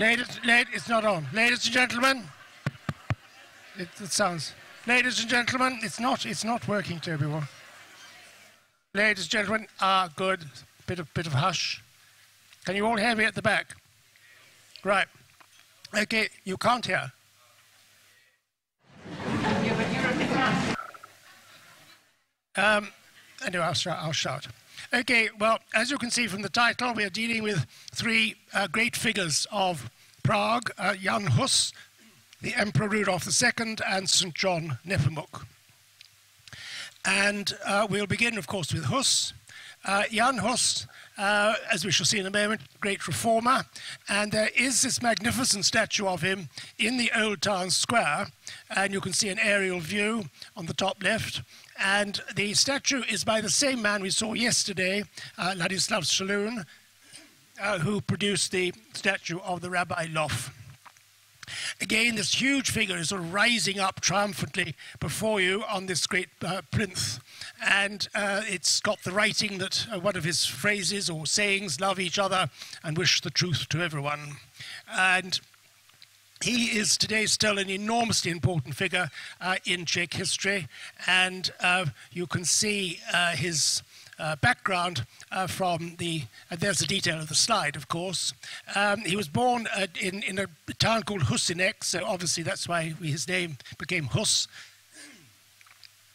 It's not on. Ladies and gentlemen, it sounds. Ladies and gentlemen, it's not working, Toby. Ladies and gentlemen, good. Bit of hush. Can you all hear me at the back? Right. Okay, you can't hear. Anyway, I'll shout. Okay, well, as you can see from the title, we are dealing with three great figures of Prague, Jan Hus, the Emperor Rudolf II, and St. John Nepomuk. And we'll begin, of course, with Hus. Jan Hus, as we shall see in a moment, great reformer, and there is this magnificent statue of him in the Old Town Square, and you can see an aerial view on the top left. And the statue is by the same man we saw yesterday, Ladislav Shalun, who produced the statue of the Rabbi Lof. Again, this huge figure is sort of rising up triumphantly before you on this great plinth. And it's got the writing that one of his phrases or sayings, love each other and wish the truth to everyone. And he is today still an enormously important figure in Czech history, and you can see his background from the, there's the detail of the slide, of course. He was born in a town called Husinek, so obviously that's why his name became Hus.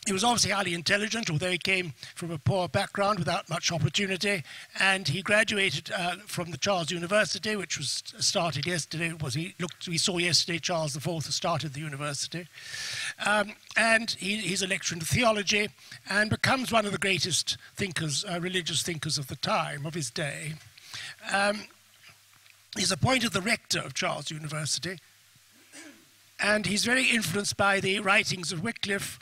He was obviously highly intelligent, although he came from a poor background without much opportunity, and he graduated from the Charles University, which was started yesterday. We saw yesterday Charles IV started the university, and he's a lecturer in theology and becomes one of the greatest thinkers, religious thinkers of the time, of his day. He's appointed the rector of Charles University. And he's very influenced by the writings of Wycliffe,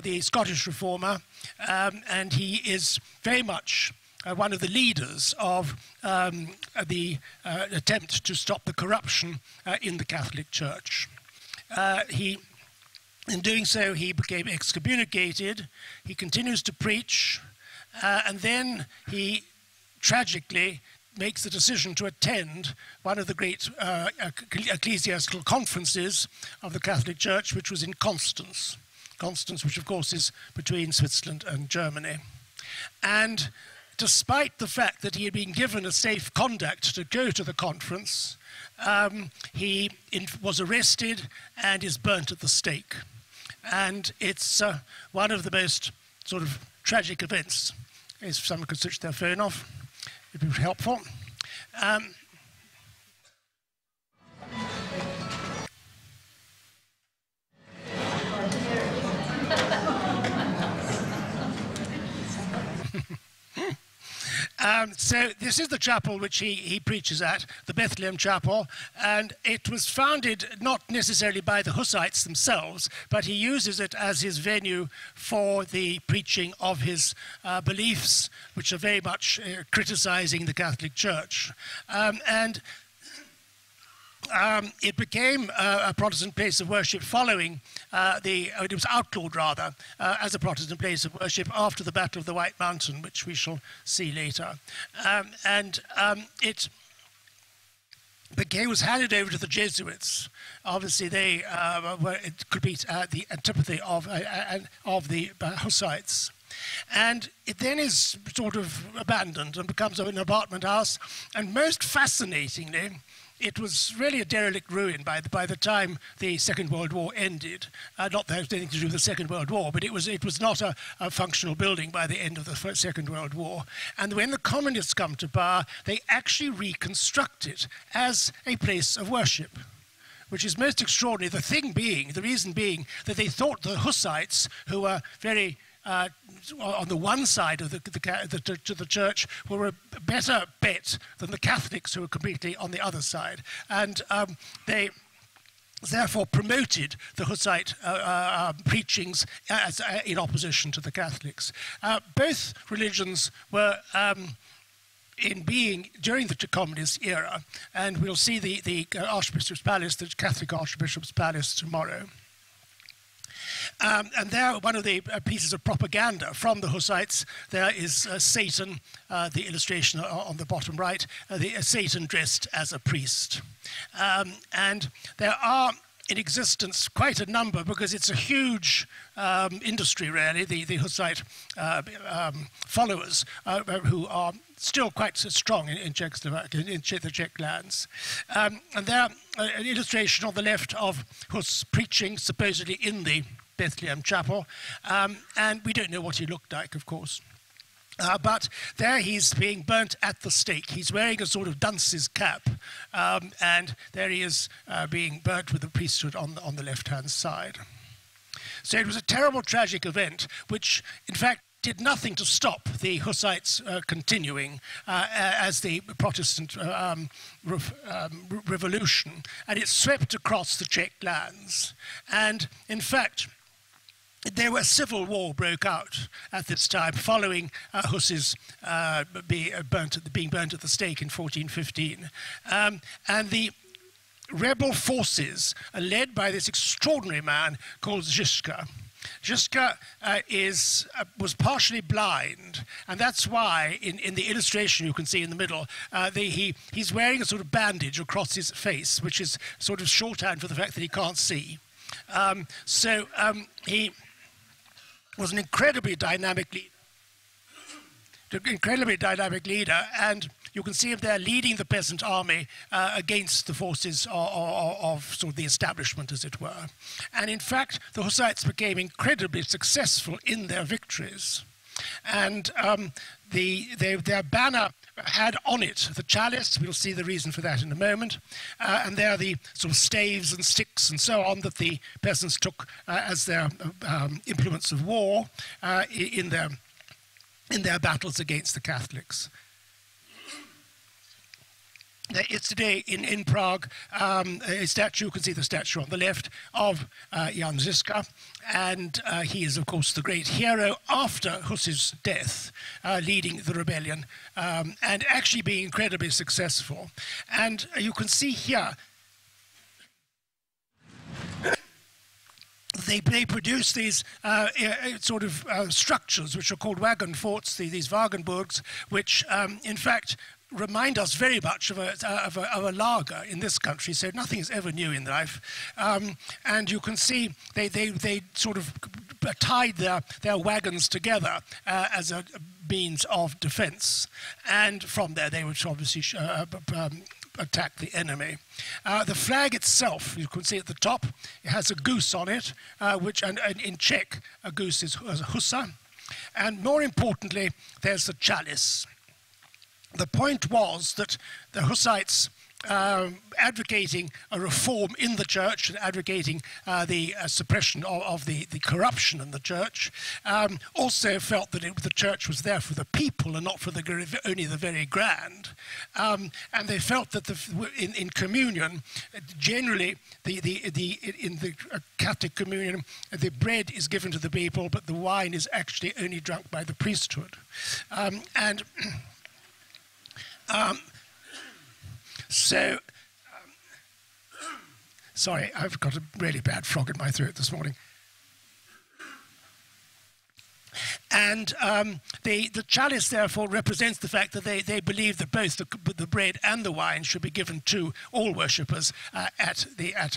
the Scottish reformer, and he is very much one of the leaders of the attempt to stop the corruption in the Catholic Church. In doing so, he became excommunicated. He continues to preach, and then he tragically makes the decision to attend one of the great ecclesiastical conferences of the Catholic Church, which was in Constance. Constance, which of course is between Switzerland and Germany. And despite the fact that he had been given a safe conduct to go to the conference, he was arrested and is burnt at the stake. And it's one of the most sort of tragic events. If someone could switch their phone off, it would be helpful. So this is the chapel which he preaches at, the Bethlehem Chapel, and it was founded not necessarily by the Hussites themselves, but he uses it as his venue for the preaching of his beliefs, which are very much criticizing the Catholic Church. It became a Protestant place of worship following it was outlawed rather as a Protestant place of worship after the Battle of the White Mountain, which we shall see later. It was handed over to the Jesuits. Obviously, they could be the antipathy of the Hussites. And it then is sort of abandoned and becomes an apartment house. And most fascinatingly, it was really a derelict ruin by the time the Second World War ended. Not that it had anything to do with the Second World War, but it was not a functional building by the end of the Second World War. And when the communists come to power, they actually reconstruct it as a place of worship, which is most extraordinary. The reason being that they thought the Hussites, who were very on the one side of the church, were a better bet than the Catholics, who were completely on the other side. And they therefore promoted the Hussite preachings in opposition to the Catholics. Both religions were in being during the communist era, and we'll see the Archbishop's Palace, the Catholic Archbishop's Palace, tomorrow. And there, one of the pieces of propaganda from the Hussites, there is Satan, the illustration on the bottom right, Satan dressed as a priest. And there are in existence quite a number, because it's a huge industry, really, the Hussite followers who are still quite strong in Czechoslovakia, in the Czech lands. And there, an illustration on the left of Hus preaching, supposedly in the Bethlehem Chapel, and we don't know what he looked like, of course. But there he's being burnt at the stake. He's wearing a sort of dunce's cap, and there he is being burnt with the priesthood on the left-hand side. So it was a terrible, tragic event, which, in fact, did nothing to stop the Hussites continuing as the Protestant revolution, and it swept across the Czech lands. And, in fact, there was civil war broke out at this time, following Hus's being burnt at the stake in 1415. And the rebel forces are led by this extraordinary man called Žižka. Žižka was partially blind, and that's why in the illustration you can see in the middle, he's wearing a sort of bandage across his face, which is sort of shorthand for the fact that he can't see. He was an incredibly dynamic leader, and you can see him there leading the peasant army against the forces of sort of the establishment, as it were. And in fact, the Hussites became incredibly successful in their victories. And their banner had on it the chalice. We'll see the reason for that in a moment. And there are the sort of staves and sticks and so on that the peasants took as their implements of war in their battles against the Catholics. There is today in Prague a statue, you can see the statue on the left, of Jan Žižka, and he is, of course, the great hero after Hus's death, leading the rebellion, and actually being incredibly successful. And you can see here, they produce these sort of structures which are called wagon forts, these Wagenburgs, which in fact remind us very much of a lager in this country, so nothing is ever new in life. And you can see they sort of tied their wagons together as a means of defense. And from there they would obviously attack the enemy. The flag itself, you can see at the top, it has a goose on it, and in Czech, a goose is a husa. And more importantly, there's the chalice. The point was that the Hussites, advocating a reform in the church and advocating the suppression of the corruption in the church, also felt that the church was there for the people and not for only the very grand. And they felt that in communion, generally, in the Catholic communion, the bread is given to the people, but the wine is actually only drunk by the priesthood. Sorry, I've got a really bad frog in my throat this morning. And the chalice, therefore, represents the fact that they believe that both the bread and the wine should be given to all worshippers at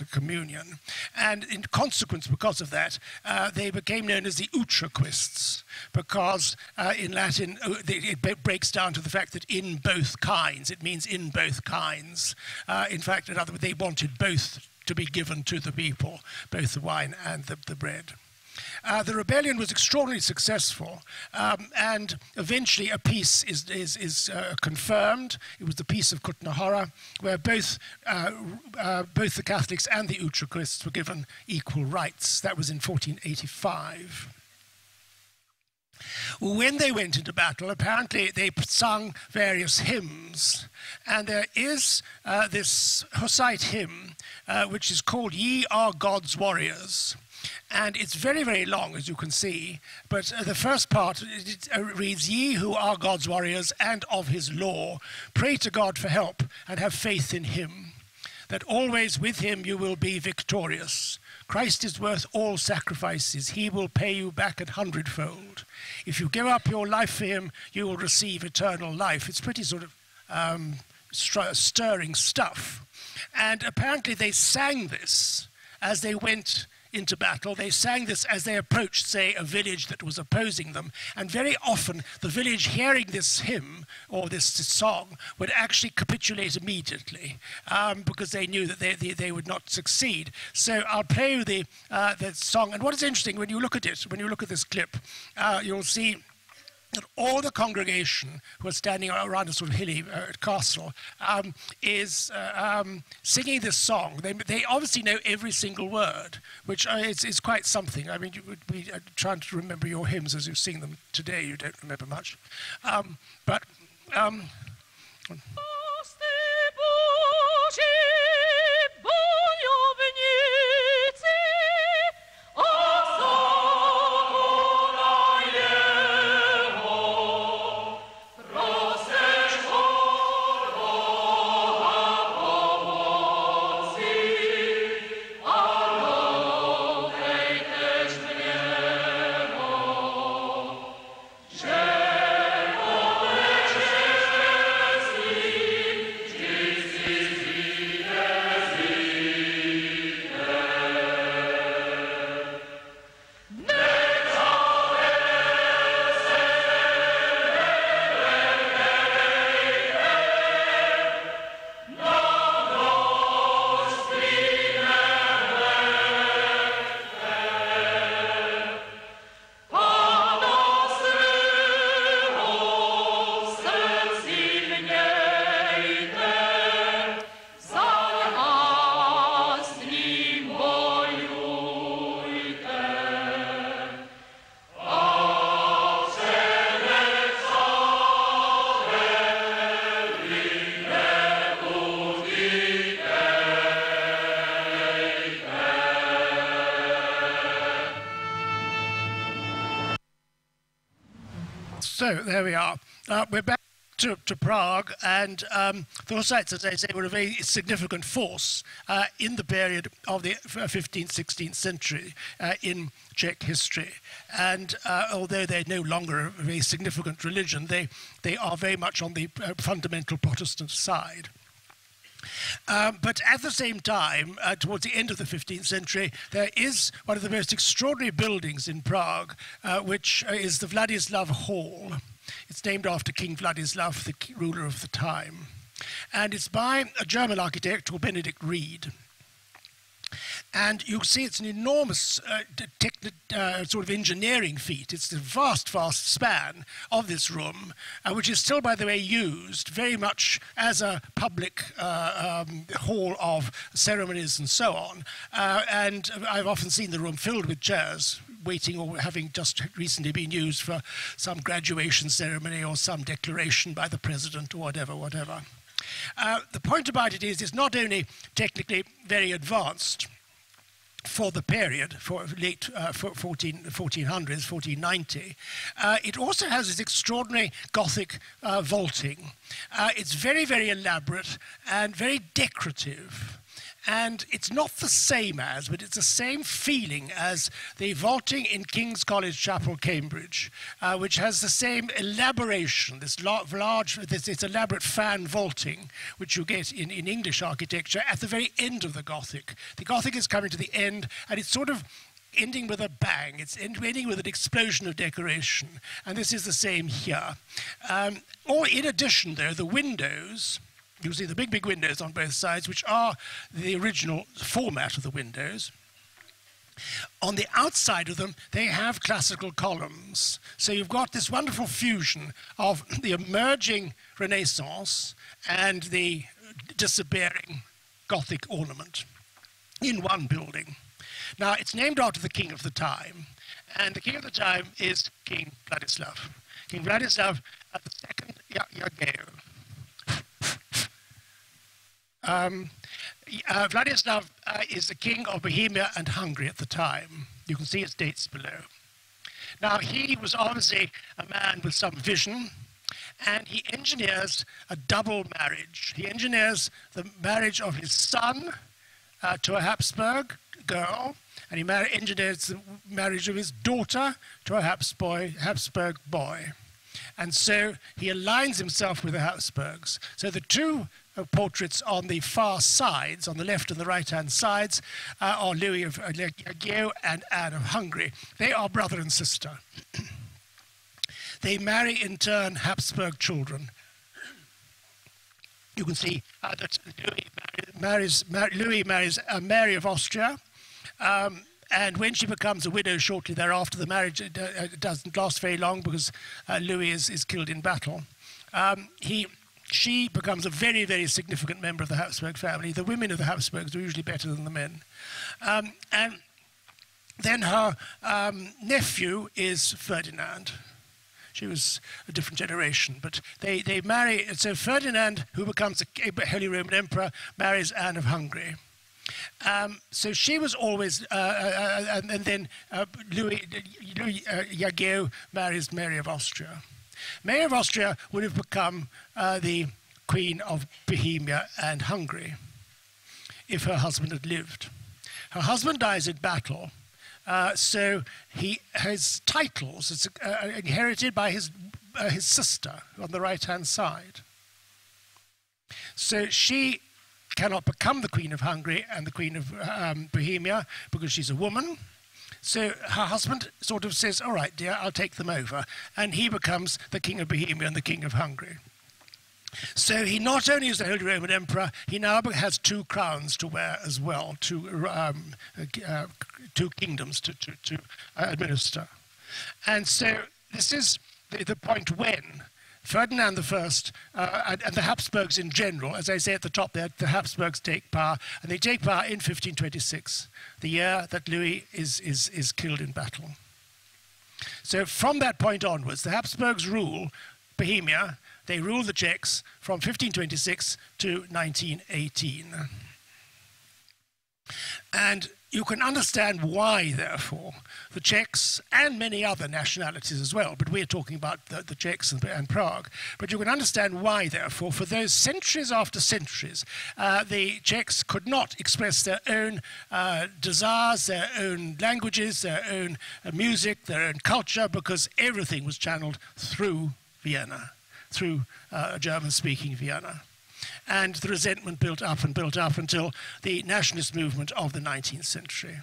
a communion. And in consequence, because of that, they became known as the Utraquists, because in Latin it breaks down to the fact that in both kinds, it means in both kinds. In fact, in other words, they wanted both to be given to the people, both the wine and the bread. The rebellion was extraordinarily successful, and eventually a peace is confirmed. It was the Peace of Kutná-Hora, where both the Catholics and the Utraquists were given equal rights. That was in 1485. When they went into battle, apparently they sung various hymns, and there is this Hussite hymn which is called "Ye Are God's Warriors." And it's very, very long, as you can see, but the first part reads, "Ye who are God's warriors and of his law, pray to God for help and have faith in him, that always with him you will be victorious. Christ is worth all sacrifices. He will pay you back 100-fold. If you give up your life for him, you will receive eternal life. It's pretty sort of stirring stuff. And apparently they sang this as they went into battle. They sang this as they approached, say, a village that was opposing them. And very often, the village, hearing this hymn or this song, would actually capitulate immediately because they knew that they would not succeed. So I'll play you the song. And what is interesting, when you look at it, when you look at this clip, you'll see that all the congregation who are standing around a sort of hilly castle is singing this song. They obviously know every single word, which is quite something. I mean, you would be trying to remember your hymns as you sing them today. You don't remember much. So there we are. We're back to Prague, and the Hussites, as I say, were a very significant force in the period of the 15th, 16th century in Czech history. And although they're no longer a very significant religion, they are very much on the fundamental Protestant side. But at the same time, towards the end of the 15th century, there is one of the most extraordinary buildings in Prague, which is the Vladislav Hall. It's named after King Vladislav, the ruler of the time. And it's by a German architect called Benedict Reed. And you'll see it's an enormous sort of engineering feat. It's the vast, vast span of this room, which is still, by the way, used very much as a public hall of ceremonies and so on. And I've often seen the room filled with chairs, waiting or having just recently been used for some graduation ceremony or some declaration by the president or whatever. The point about it is it's not only technically very advanced for the period, for late 1400s, 1490, it also has this extraordinary Gothic vaulting. It's very, very elaborate and very decorative. And it's not the same as, but it's the same feeling as the vaulting in King's College Chapel, Cambridge, which has the same elaboration, this elaborate fan vaulting, which you get in English architecture at the very end of the Gothic. The Gothic is coming to the end, and it's sort of ending with a bang. It's ending with an explosion of decoration. And this is the same here. Or in addition, though, the windows, you see the big, big windows on both sides, which are the original format of the windows. On the outside of them, they have classical columns. So you've got this wonderful fusion of the emerging Renaissance and the disappearing Gothic ornament in one building. Now, it's named after the king of the time, and the king of the time is King Vladislav. King Vladislav II Jagellon. Vladislav is the king of Bohemia and Hungary at the time. You can see his dates below. Now, he was obviously a man with some vision, and he engineers a double marriage. He engineers the marriage of his son to a Habsburg, girl, and he engineers the marriage of his daughter to a Habsburg boy. And so he aligns himself with the Habsburgs. So the two portraits on the far sides, on the left and the right-hand sides, are Louis of Jagiellon and Anne of Hungary. They are brother and sister. They marry, in turn, Habsburg children. You can see that Louis marries Mary of Austria, and when she becomes a widow shortly thereafter, the marriage doesn't last very long because Louis is killed in battle. She becomes a very, very significant member of the Habsburg family. The women of the Habsburgs are usually better than the men. And then her nephew is Ferdinand. She was a different generation, but they marry. So Ferdinand, who becomes a Holy Roman Emperor, marries Anne of Hungary. So she was always, and then Louis Jagiellon marries Mary of Austria. Mary of Austria would have become the Queen of Bohemia and Hungary if her husband had lived. Her husband dies in battle, so his titles is inherited by his sister on the right-hand side. So she cannot become the Queen of Hungary and the Queen of Bohemia because she's a woman. So her husband sort of says, all right, dear, I'll take them over. And he becomes the King of Bohemia and the King of Hungary. So he not only is the Holy Roman Emperor, he now has two crowns to wear as well, two kingdoms to administer. And so this is the point when Ferdinand I and the Habsburgs in general, as I say at the top there, the Habsburgs take power, and they take power in 1526, the year that Louis is killed in battle. So from that point onwards, the Habsburgs rule Bohemia, they rule the Czechs from 1526 to 1918. And you can understand why, therefore, the Czechs and many other nationalities as well, but we're talking about the Czechs and Prague, but you can understand why, therefore, for those centuries after centuries, the Czechs could not express their own desires, their own languages, their own music, their own culture, because everything was channeled through Vienna, through German-speaking Vienna. And the resentment built up until the nationalist movement of the 19th century.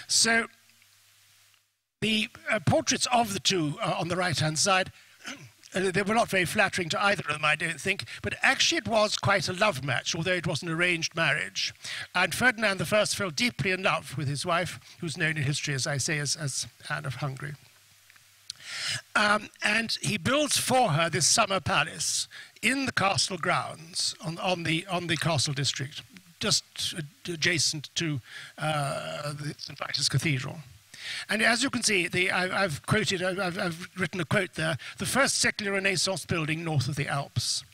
So the portraits of the two on the right-hand side, they were not very flattering to either of them, I don't think, but actually it was quite a love match, although it was an arranged marriage. And Ferdinand I fell deeply in love with his wife, who's known in history, as I say, as Anne of Hungary. And he builds for her this summer palace in the castle grounds on the castle district, just adjacent to the St. Vitus Cathedral. And as you can see, I've written a quote there, the first secular Renaissance building north of the Alps.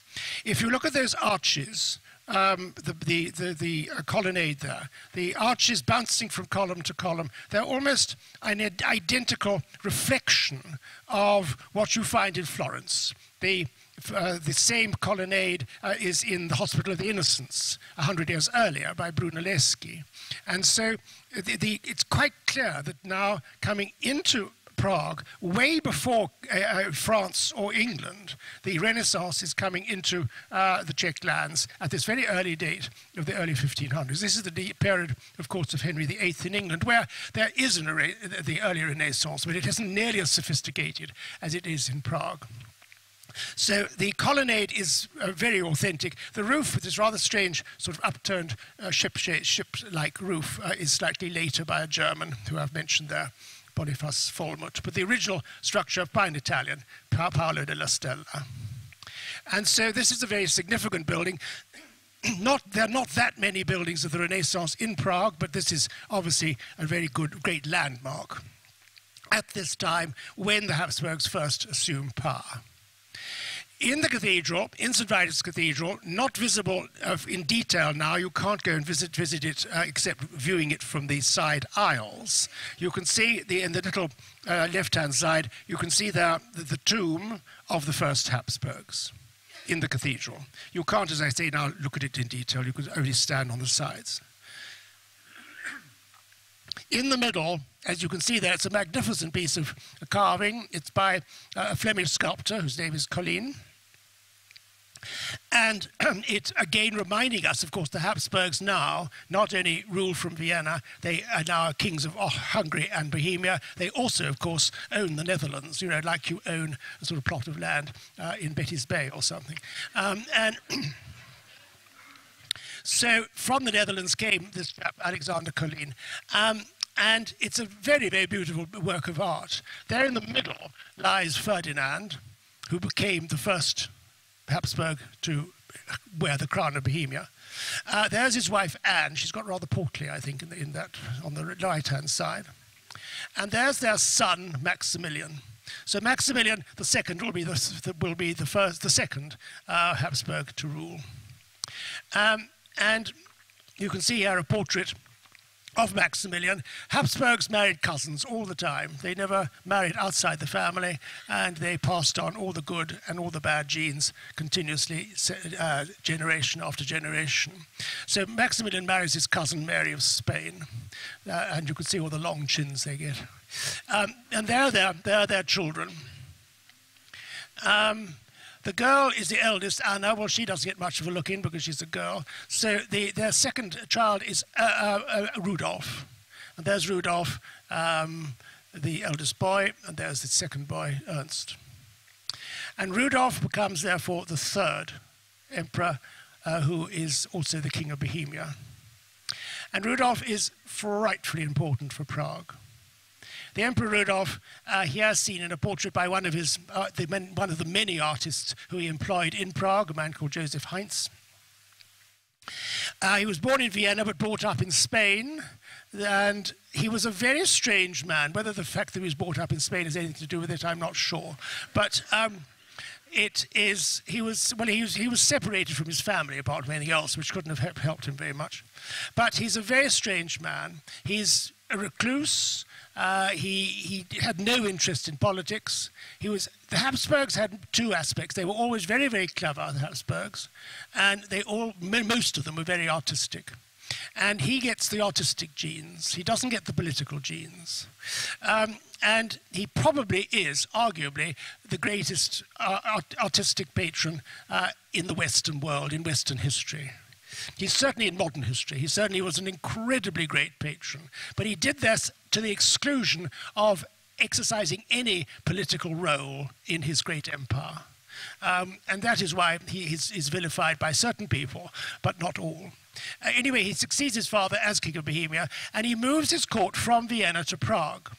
If you look at those arches, the colonnade there, the arches bouncing from column to column, they're almost an identical reflection of what you find in Florence. The same colonnade is in the Hospital of the Innocents 100 years earlier by Brunelleschi. And so it's quite clear that now coming into Prague, way before France or England, the Renaissance is coming into the Czech lands at this very early date of the early 1500s. This is the period, of course, of Henry VIII in England, where there is the early Renaissance, but it isn't nearly as sophisticated as it is in Prague. So the colonnade is very authentic. The roof, with this rather strange sort of upturned ship-like roof, is slightly later by a German, who I've mentioned there, Boniface Volmut, but the original structure, fine Italian, Paolo della Stella. And so this is a very significant building. There are not that many buildings of the Renaissance in Prague, but this is obviously a very great landmark at this time when the Habsburgs first assume power. In the cathedral, in St. Vitus Cathedral, not visible in detail now, you can't go and visit it except viewing it from the side aisles. You can see in the little left-hand side, you can see there the tomb of the first Habsburgs in the cathedral. You can't, as I say now, look at it in detail. You can only stand on the sides. In the middle, as you can see there, it's a magnificent piece of carving. It's by a Flemish sculptor whose name is Colleen. And it, again, reminding us, of course, the Habsburgs now not only rule from Vienna, they are now kings of Hungary and Bohemia. They also, of course, own the Netherlands, you know, like you own a sort of plot of land in Betty's Bay or something. And so from the Netherlands came this chap, Alexander Colleen. And it's a very, very beautiful work of art. There in the middle lies Ferdinand, who became the first Habsburg to wear the crown of Bohemia. There's his wife Anne. She's got rather portly, I think, in that on the right-hand side. And there's their son Maximilian. So Maximilian II will be the second Habsburg to rule. And you can see here a portrait of Maximilian. Habsburgs married cousins all the time. They never married outside the family, and they passed on all the good and all the bad genes continuously, generation after generation. So Maximilian marries his cousin Mary of Spain, and you can see all the long chins they get. And they're their children. The girl is the eldest, Anna. Well, she doesn't get much of a look in because she's a girl. So their second child is Rudolph. And there's Rudolph, the eldest boy, and there's the second boy, Ernst. And Rudolph becomes, therefore, the third emperor, who is also the king of Bohemia. And Rudolph is frightfully important for Prague. The Emperor Rudolph, here seen in a portrait by one of the many artists who he employed in Prague, a man called Joseph Heinz. He was born in Vienna but brought up in Spain, and he was a very strange man. Whether the fact that he was brought up in Spain has anything to do with it, I'm not sure. But he was separated from his family apart from anything else, which couldn't have helped him very much. But he's a very strange man. He's a recluse. He had no interest in politics. The Habsburgs had two aspects. They were always very, very clever, the Habsburgs, and most of them were very artistic. And he gets the artistic genes. He doesn't get the political genes. And he probably is, arguably, the greatest artistic patron in the Western world, in Western history. He's certainly in modern history. He certainly was an incredibly great patron. But he did this to the exclusion of exercising any political role in his great empire. And that is why he is vilified by certain people, but not all. Anyway, he succeeds his father as King of Bohemia, and he moves his court from Vienna to Prague.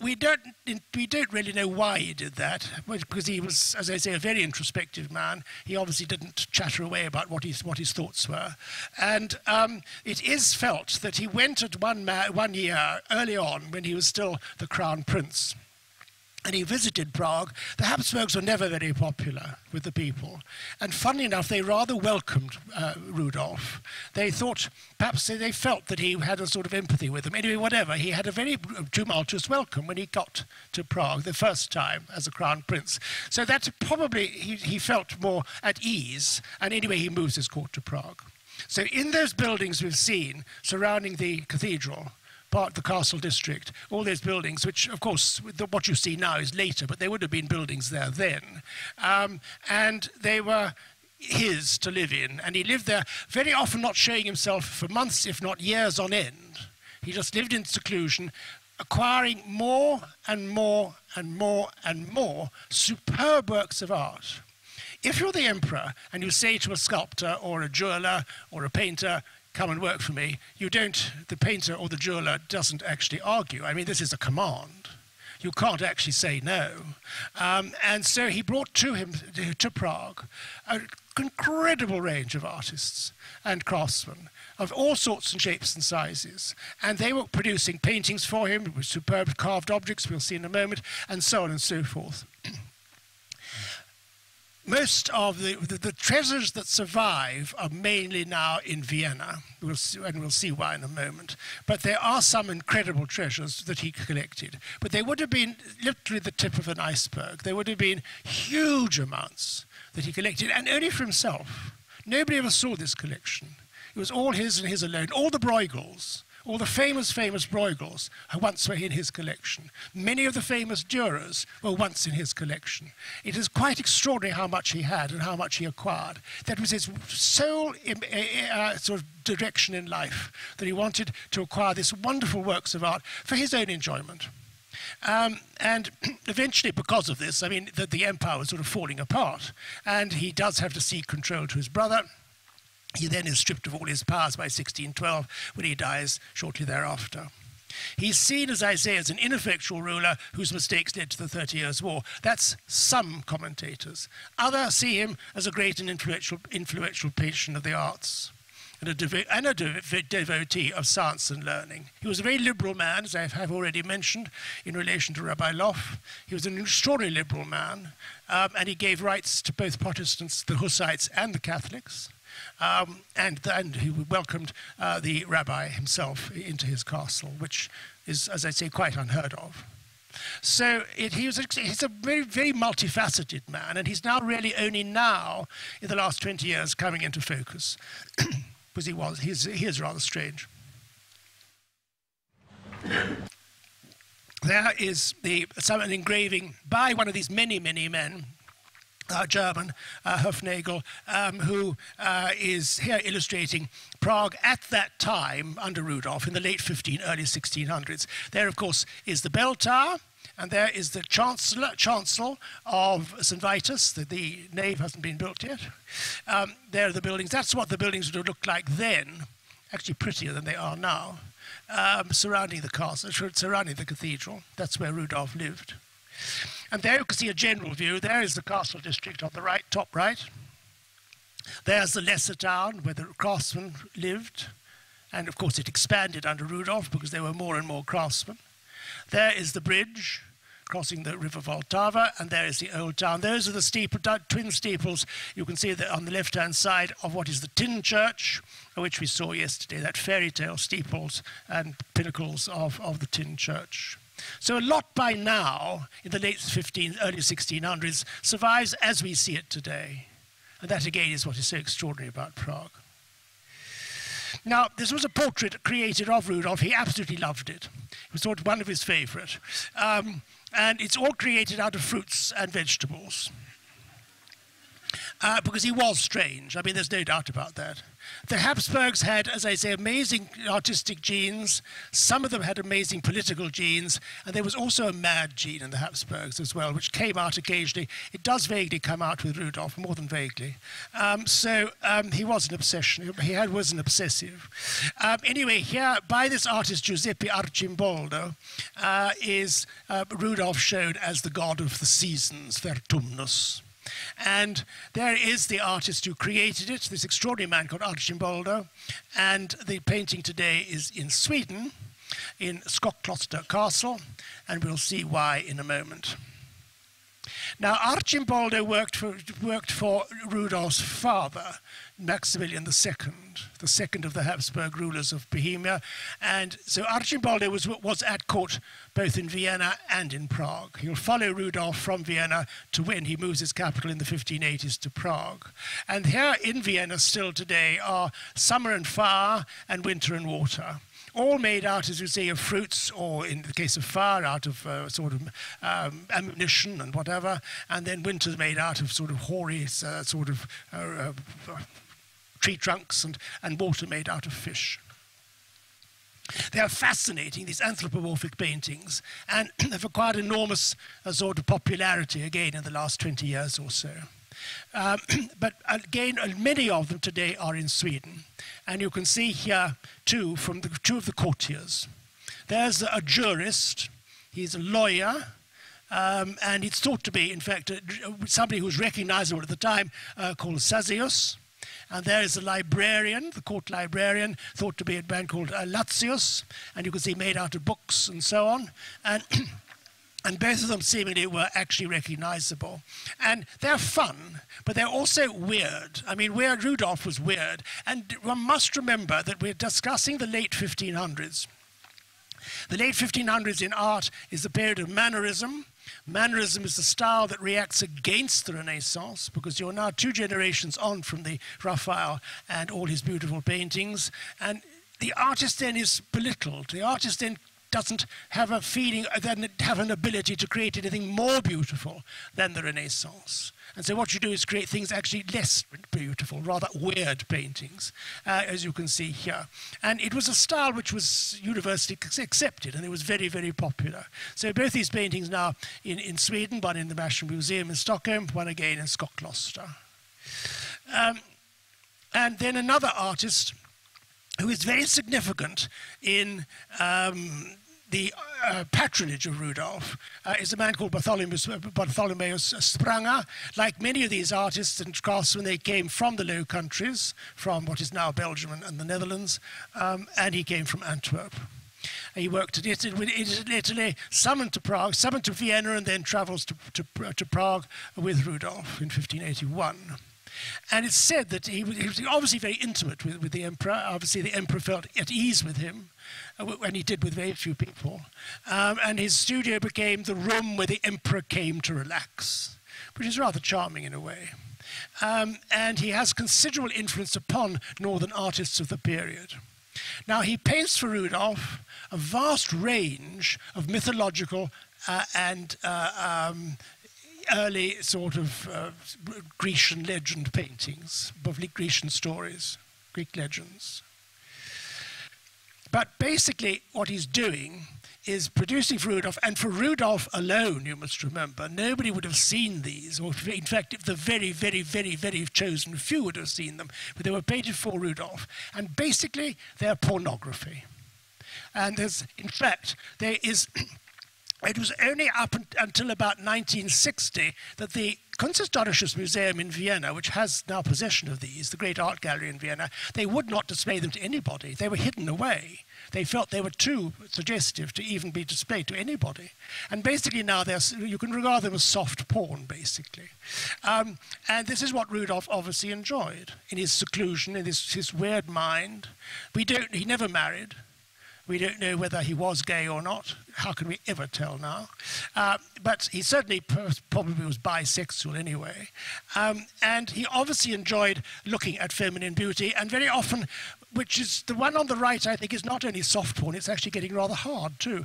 We don't really know why he did that, because he was, as I say, a very introspective man. He obviously didn't chatter away about what his thoughts were. And it is felt that he went at one year early on when he was still the crown prince. And he visited Prague. The Habsburgs were never very popular with the people. And funnily enough, they rather welcomed Rudolph. They thought, perhaps they felt that he had a sort of empathy with them. Anyway, whatever, he had a very tumultuous welcome when he got to Prague the first time as a crown prince. So that probably, he felt more at ease. And anyway, he moves his court to Prague. So in those buildings we've seen surrounding the cathedral, the castle district, all those buildings, which, of course, what you see now is later, but there would have been buildings there then. And they were his to live in. And he lived there, very often not showing himself for months, if not years on end. He just lived in seclusion, acquiring more and more and more and more superb works of art. If you're the emperor and you say to a sculptor or a jeweler or a painter, come and work for me, the painter or the jeweler doesn't actually argue. I mean, this is a command. You can't actually say no. And so he brought to Prague an incredible range of artists and craftsmen of all sorts and shapes and sizes. And they were producing paintings for him with superb carved objects, we'll see in a moment, and so on and so forth. Most of the treasures that survive are mainly now in Vienna, and we'll see why in a moment. But there are some incredible treasures that he collected. But they would have been literally the tip of an iceberg. There would have been huge amounts that he collected, and only for himself. Nobody ever saw this collection. It was all his and his alone. All the Bruegels, All the famous Bruegels once were in his collection. Many of the famous Dürers were once in his collection. It is quite extraordinary how much he had and how much he acquired. That was his sole sort of direction in life, that he wanted to acquire these wonderful works of art for his own enjoyment. And eventually, because of this, I mean, the empire was sort of falling apart, and he does have to cede control to his brother. He then is stripped of all his powers by 1612, when he dies shortly thereafter. He's seen, as I say, as an ineffectual ruler whose mistakes led to the 30 Years' War. That's some commentators. Others see him as a great and influential patron of the arts, and a devotee of science and learning. He was a very liberal man, as I have already mentioned, in relation to Rabbi Loff. He was an extraordinarily liberal man, and he gave rights to both Protestants, the Hussites, and the Catholics. And he welcomed the rabbi himself into his castle, which is, as I say, quite unheard of. So he's a very, very multifaceted man, and he's now really only now, in the last 20 years, coming into focus, because he is rather strange. There is an engraving by one of these many, many men, German, Hofnagel, who is here illustrating Prague at that time under Rudolf in the late early 1600s. There, of course, is the bell tower, and there is the chancel of St. Vitus. The nave hasn't been built yet. There are the buildings. That's what the buildings would have looked like then, actually prettier than they are now, surrounding the castle, surrounding the cathedral. That's where Rudolf lived. And there you can see a general view. There is the castle district on the right, top right. There's the lesser town where the craftsmen lived. And of course it expanded under Rudolf because there were more and more craftsmen. There is the bridge crossing the river Vltava, and there is the old town. Those are the twin steeples. You can see that on the left-hand side of what is the tin church, which we saw yesterday, that fairy tale steeples and pinnacles of the tin church. So a lot by now, in the late early 1600s, survives as we see it today. And that again is what is so extraordinary about Prague. Now, this was a portrait created of Rudolf. He absolutely loved it. It was sort of one of his favorite. And it's all created out of fruits and vegetables. Because he was strange. I mean, there's no doubt about that. The Habsburgs had, as I say, amazing artistic genes. Some of them had amazing political genes. And there was also a mad gene in the Habsburgs as well, which came out occasionally. It does vaguely come out with Rudolf, more than vaguely. He was an obsession. He was an obsessive. Anyway, here, by this artist Giuseppe Arcimboldo, is Rudolf shown as the god of the seasons, Vertumnus. And there is the artist who created it, this extraordinary man called Arcimboldo. And the painting today is in Sweden, in Skockloster Castle, and we'll see why in a moment. Now, Arcimboldo worked for Rudolf's father, Maximilian II, the second of the Habsburg rulers of Bohemia. And so Arcimboldo was at court both in Vienna and in Prague. He'll follow Rudolf from Vienna to when he moves his capital in the 1580s to Prague. And here in Vienna still today are summer and fire and winter and water. All made out, as you say, of fruits, or in the case of fire, out of ammunition and whatever, and then winter's made out of sort of hoary tree trunks, and water made out of fish. They are fascinating, these anthropomorphic paintings, and have acquired enormous sort of popularity again in the last 20 years or so. But again, many of them today are in Sweden. And you can see here, too, from two of the courtiers. There's a jurist. He's a lawyer. And it's thought to be, in fact, somebody who's recognizable at the time, called Sazius. And there is a librarian, the court librarian, thought to be a man called Latius. And you can see made out of books and so on. And both of them seemingly were actually recognizable. And they're fun, but they're also weird. I mean, Rudolf was weird. And one must remember that we're discussing the late 1500s. The late 1500s in art is the period of Mannerism. Mannerism is the style that reacts against the Renaissance, because you're now 2 generations on from the Raphael and all his beautiful paintings. And the artist then is belittled. The artist then doesn't have a feeling, doesn't have an ability to create anything more beautiful than the Renaissance. And so what you do is create things actually less beautiful, rather weird paintings, as you can see here. And it was a style which was universally accepted, and it was very, very popular. So both these paintings now in Sweden, one in the National Museum in Stockholm, one again in Skockloster. And then another artist who is very significant in the patronage of Rudolf is a man called Bartholomeus Spranger. Like many of these artists and craftsmen, they came from the Low Countries, from what is now Belgium and the Netherlands, and he came from Antwerp. He worked in Italy, summoned to Vienna, and then travels to Prague with Rudolf in 1581. And it's said that he was obviously very intimate with the emperor. Obviously, the emperor felt at ease with him, and he did with very few people. And his studio became the room where the emperor came to relax, which is rather charming in a way. And he has considerable influence upon northern artists of the period. Now, he paints for Rudolf a vast range of mythological and early sort of Grecian legend paintings, Grecian stories, Greek legends. But basically what he's doing is producing for Rudolf, and for Rudolf alone, you must remember, nobody would have seen these, or in fact, the very, very, very, very chosen few would have seen them, but they were painted for Rudolf. And basically, they're pornography. And there's, in fact, there is... It was only up until about 1960 that the Kunsthistorisches Museum in Vienna, which has now possession of these, the great art gallery in Vienna, they would not display them to anybody. They were hidden away. They felt they were too suggestive to even be displayed to anybody. And basically now you can regard them as soft porn, basically. And this is what Rudolf obviously enjoyed in his seclusion, in his weird mind. He never married. We don't know whether he was gay or not. How can we ever tell now? But he certainly probably was bisexual anyway. And he obviously enjoyed looking at feminine beauty, and very often, which is the one on the right, I think, is not only soft porn, it's actually getting rather hard too.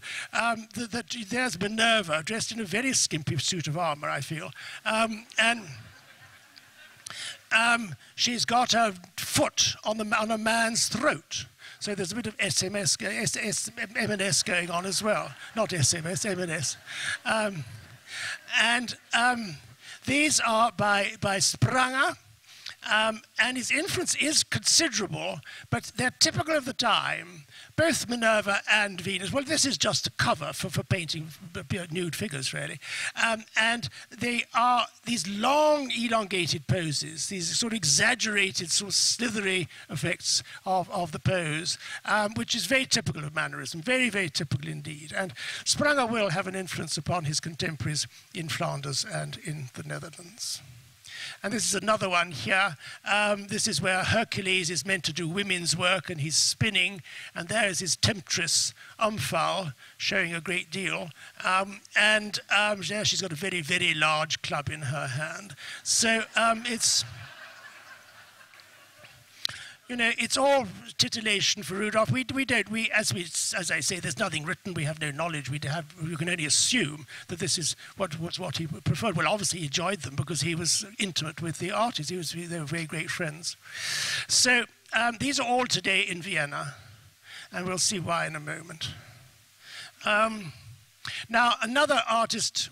There's Minerva dressed in a very skimpy suit of armor, I feel. She's got her foot on a man's throat. So there's a bit of M&S going on as well. Not SMS, M&S. These are by Spranger. And his influence is considerable, but they're typical of the time. Both Minerva and Venus, well, this is just a cover for painting nude figures, really. And they are these long, elongated poses, these sort of exaggerated, sort of slithery effects of the pose, which is very typical of mannerism, very, very typical indeed. And Spranger will have an influence upon his contemporaries in Flanders and in the Netherlands. And this is another one here. This is where Hercules is meant to do women's work, and he's spinning, and there is his temptress, Omphal, showing a great deal. There she's got a very, very large club in her hand. So it's... You know, it's all titillation for Rudolf. As I say, there's nothing written. We have no knowledge. We can only assume that this is what he preferred. Well, obviously he enjoyed them because he was intimate with the artists. They were very great friends. So these are all today in Vienna, and we'll see why in a moment. Now, another artist,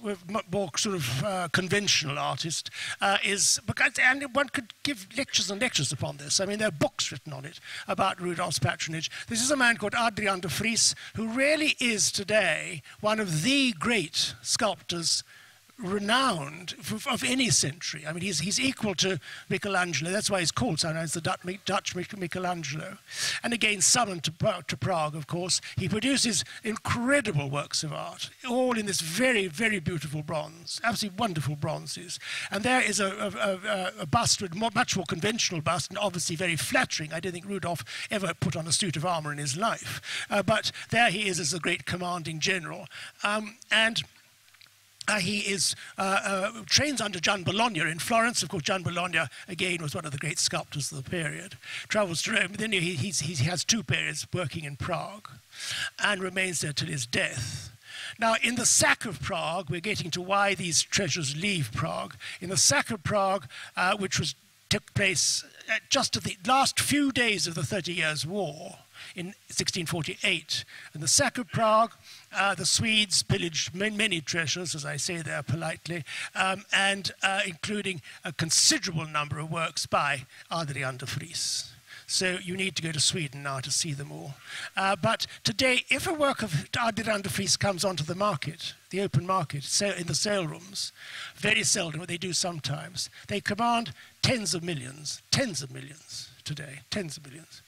more sort of conventional artist, and one could give lectures and lectures upon this. I mean, there are books written on it about Rudolf's patronage. This is a man called Adrian de Vries, who really is today one of the great sculptors renowned of any century. I mean, he's equal to Michelangelo. That's why he's called sometimes the Dutch Michelangelo. And again, summoned to Prague, of course. He produces incredible works of art, all in this very, very beautiful bronze, absolutely wonderful bronzes. And there is a bust, with much more conventional bust, and obviously very flattering. I don't think Rudolf ever put on a suit of armor in his life. But there he is as a great commanding general. He trains under Gian Bologna in Florence. Of course, Gian Bologna, again, was one of the great sculptors of the period. Travels to Rome, but then he has 2 periods working in Prague and remains there till his death. Now, in the sack of Prague, we're getting to why these treasures leave Prague. In the sack of Prague, which took place just at the last few days of the 30 Years' War, in 1648. In the sack of Prague, the Swedes pillaged many treasures, as I say there politely, and including a considerable number of works by Adrian de Vries. So you need to go to Sweden now to see them all. But today, if a work of Adrian de Vries comes onto the market, the open market, so in the sale rooms, very seldom, but they do sometimes, they command tens of millions today, tens of millions.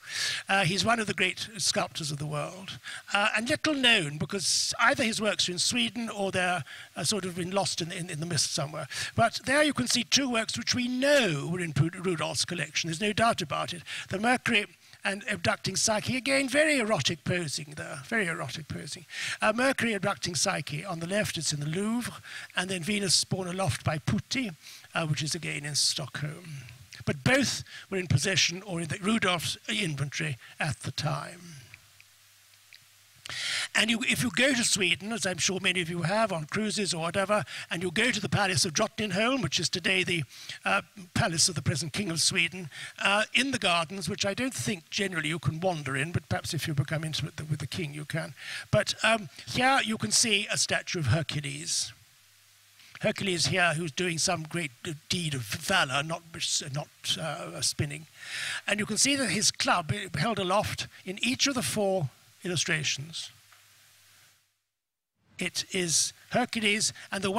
He's one of the great sculptors of the world, and little known because either his works are in Sweden or they're sort of been lost in the mist somewhere. But there you can see 2 works which we know were in Rudolph's collection. There's no doubt about it. The Mercury and abducting Psyche, again, very erotic posing there, very erotic posing. Mercury abducting Psyche on the left, it's in the Louvre, and then Venus borne aloft by Putti, which is again in Stockholm. But both were in possession or in Rudolph's inventory at the time. And if you go to Sweden, as I'm sure many of you have on cruises or whatever, and you go to the Palace of Drottningholm, which is today the palace of the present King of Sweden, in the gardens, which I don't think generally you can wander in, but perhaps if you become intimate with the king you can. But here you can see a statue of Hercules. Hercules here, who's doing some great deed of valor, not spinning. And you can see that his club held aloft in each of the 4 illustrations. It is Hercules, and the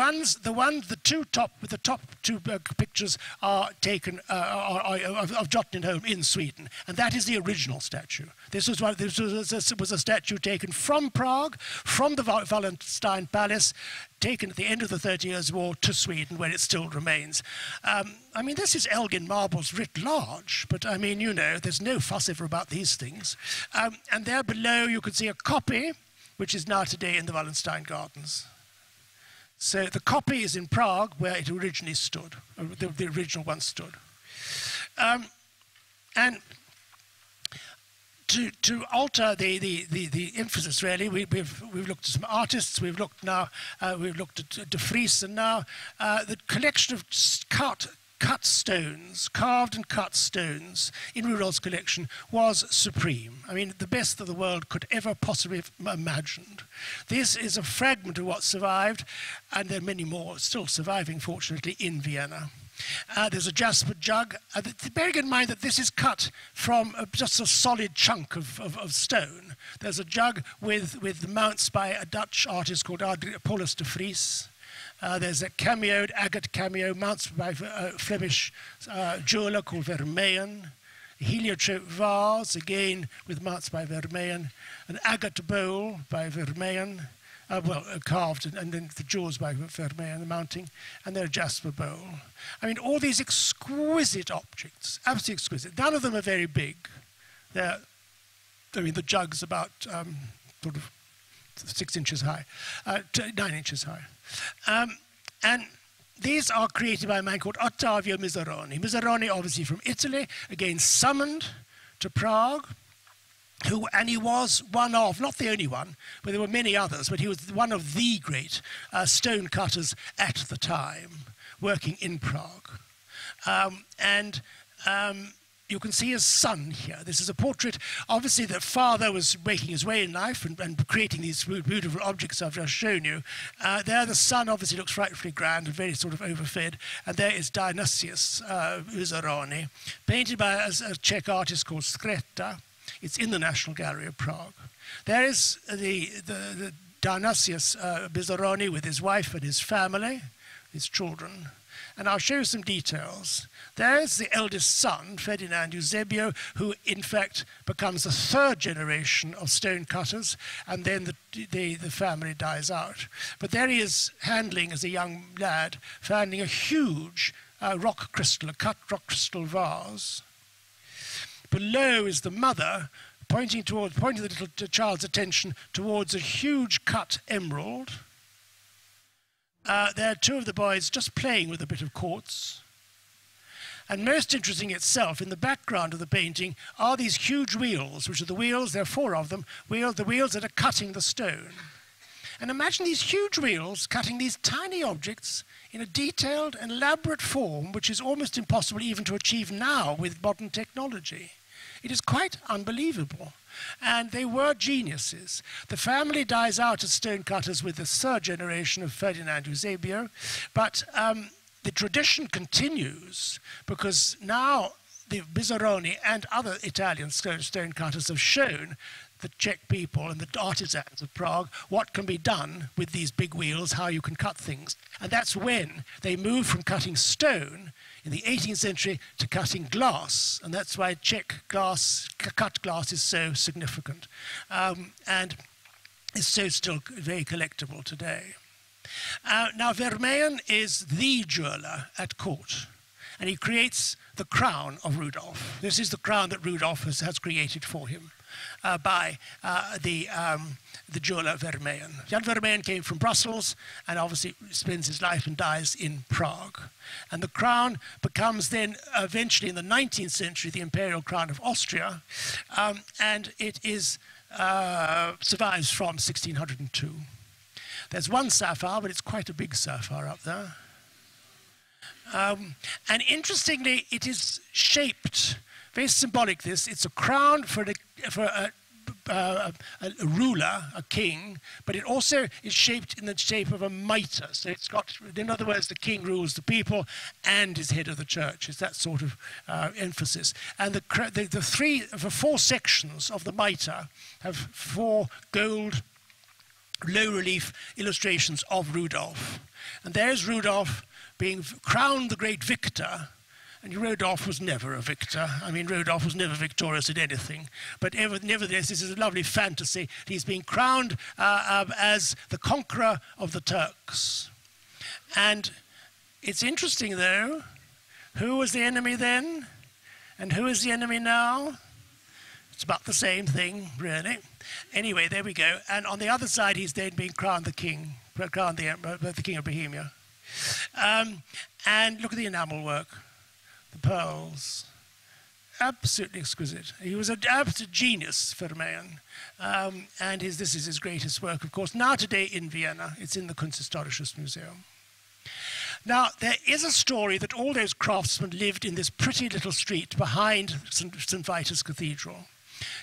top two pictures are taken of Drottningholm in Sweden, and that is the original statue. This was a statue taken from Prague, from the Wallenstein Palace, taken at the end of the 30 Years' War to Sweden, where it still remains. I mean, this is Elgin marbles writ large, but I mean, you know, there's no fuss ever about these things. And there below you can see a copy, which is now today in the Wallenstein Gardens. So the copy is in Prague, where it originally stood, the original one stood. And to alter the emphasis, really, we've looked at some artists. We've looked at de Vries, and now the collection of cut stones, carved and cut stones in Rudolph's collection was supreme. I mean, the best that the world could ever possibly have imagined. This is a fragment of what survived, and there are many more still surviving, fortunately, in Vienna. There's a jasper jug. Bearing in mind that this is cut from just a solid chunk of stone. There's a jug with mounts by a Dutch artist called Paulus de Vries. There's a cameoed agate cameo, mounts by a Flemish jeweler called Vermeyen. A heliotrope vase, again with mounts by Vermeyen. An agate bowl by Vermeyen, carved, and then the jewels by Vermeyen, the mounting, and then a jasper bowl. I mean, all these exquisite objects, absolutely exquisite. None of them are very big. I mean, the jug's about sort of 6 inches high, 9 inches high. And these are created by a man called Ottavio Miseroni. Miseroni, obviously from Italy, again summoned to Prague, and he was one of, not the only one, but there were many others, but he was one of the great stone cutters at the time, working in Prague. You can see his son here. This is a portrait. Obviously, the father was making his way in life and creating these beautiful objects I've just shown you. There, the son obviously looks frightfully grand and very sort of overfed. And there is Dionysius Miseroni, painted by a Czech artist called Skreta. It's in the National Gallery of Prague. There is the Dionysius Miseroni with his wife and his family, his children. And I'll show you some details. There's the eldest son, Ferdinand Eusebio, who in fact becomes the 3rd generation of stone cutters, and then the family dies out. But there he is handling, as a young lad, handling a huge rock crystal, a cut rock crystal vase. Below is the mother pointing the little child's attention towards a huge cut emerald. there are two of the boys just playing with a bit of quartz. And most interesting itself, in the background of the painting, are these huge wheels, which are the wheels, there are 4 of them, the wheels that are cutting the stone. And imagine these huge wheels cutting these tiny objects in a detailed and elaborate form, which is almost impossible even to achieve now with modern technology. It is quite unbelievable. And they were geniuses. The family dies out as stonecutters with the 3rd generation of Ferdinand Eusebio, but the tradition continues because now the Bizzarroni and other Italian stonecutters have shown the Czech people and the artisans of Prague what can be done with these big wheels, how you can cut things. And that's when they moved from cutting stone in the 18th century to cutting glass. And that's why Czech cut glass is so significant. And is so still very collectible today. Now, Vermeyen is the jeweler at court, and he creates the crown of Rudolph. This is the crown that Rudolph has created for him by the jeweler Vermeyen. Jan Vermeyen came from Brussels and obviously spends his life and dies in Prague. And the crown becomes then eventually in the 19th century the imperial crown of Austria, and it is survives from 1602. There's one sapphire, but it's quite a big sapphire up there. And interestingly, it is shaped, very symbolic this, it's a crown for a ruler, a king, but it also is shaped in the shape of a mitre. So it's got, in other words, the king rules the people and is head of the church. It's that sort of emphasis. And the 4 sections of the mitre have 4 gold low relief illustrations of Rudolph. And there's Rudolph being crowned the great victor. And Rudolph was never a victor. I mean, Rudolph was never victorious at anything. But nevertheless, this is a lovely fantasy. He's being crowned as the conqueror of the Turks. And it's interesting, though, who was the enemy then? And who is the enemy now? It's about the same thing, really. Anyway, there we go. And on the other side, he's then being crowned the king, crowned the emperor, the king of Bohemia. And look at the enamel work. The pearls, absolutely exquisite. He was an absolute genius, Vermeyen, and this is his greatest work, of course. Now today in Vienna, it's in the Kunsthistorisches Museum. Now, there is a story that all those craftsmen lived in this pretty little street behind St. Vitus Cathedral.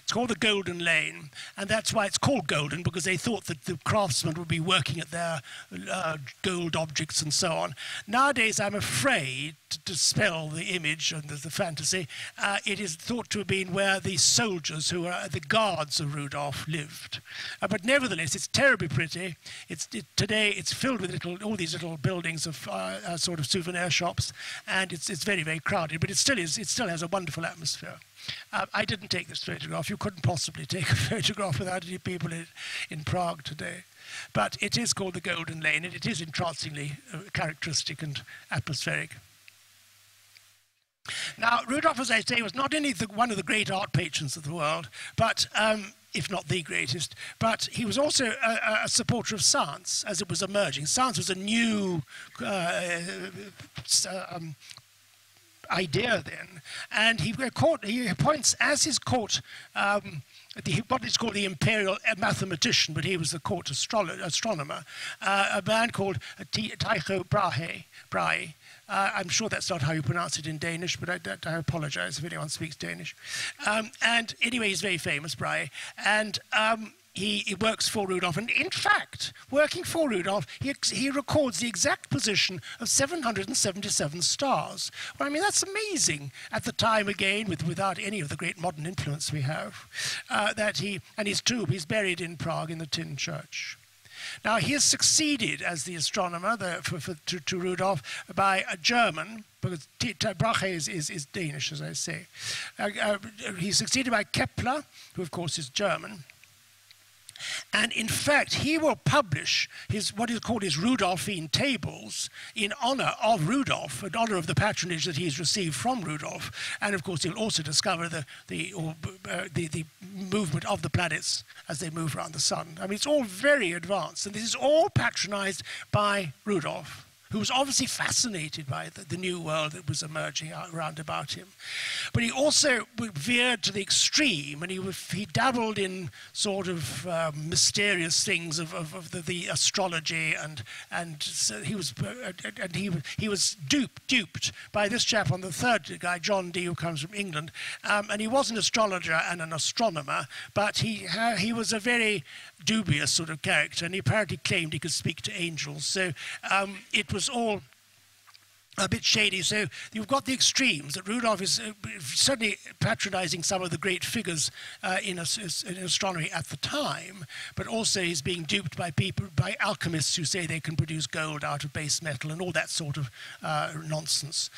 It's called the Golden Lane, and that's why it's called golden, because they thought that the craftsmen would be working at their gold objects and so on. Nowadays, I'm afraid, to dispel the image and the fantasy, it is thought to have been where the soldiers who are the guards of Rudolph lived. But nevertheless, it's terribly pretty. Today, it's filled with all these little buildings of sort of souvenir shops, and it's very, very crowded, but it still has a wonderful atmosphere. I didn't take this photograph. You couldn't possibly take a photograph without any people in Prague today. But it is called the Golden Lane, and it is entrancingly characteristic and atmospheric. Now, Rudolph, as I say, was not only one of the great art patrons of the world, but if not the greatest, but he was also a supporter of science as it was emerging. Science was a new idea then, and he appoints as his court what is called the imperial mathematician, but he was the court astronomer, a man called Tycho Brahe. I'm sure that's not how you pronounce it in Danish, but I apologize if anyone speaks Danish. And anyway, he's very famous, Brahe, and he works for Rudolph, and in fact, working for Rudolph, he records the exact position of 777 stars. Well, I mean, that's amazing at the time, again, without any of the great modern influence we have, and his tomb, he's buried in Prague in the Tin Church. Now, he is succeeded as the astronomer to Rudolph by a German, because Brahe is Danish, as I say. He's succeeded by Kepler, who, of course, is German. And in fact, he will publish what is called his Rudolphine tables in honor of Rudolph, in honor of the patronage that he's received from Rudolph. And of course, he'll also discover the movement of the planets as they move around the sun. I mean, it's all very advanced, and this is all patronized by Rudolph, who was obviously fascinated by the new world that was emerging around about him. But he also veered to the extreme, and he dabbled in sort of mysterious things of the astrology, and so he was duped by this chap on the third guy, John Dee, who comes from England, and he was an astrologer and an astronomer, but he was a very dubious sort of character, and he apparently claimed he could speak to angels. So it was all a bit shady. So you've got the extremes, that Rudolph is certainly patronizing some of the great figures in astronomy at the time, but also he's being duped by alchemists who say they can produce gold out of base metal and all that sort of nonsense,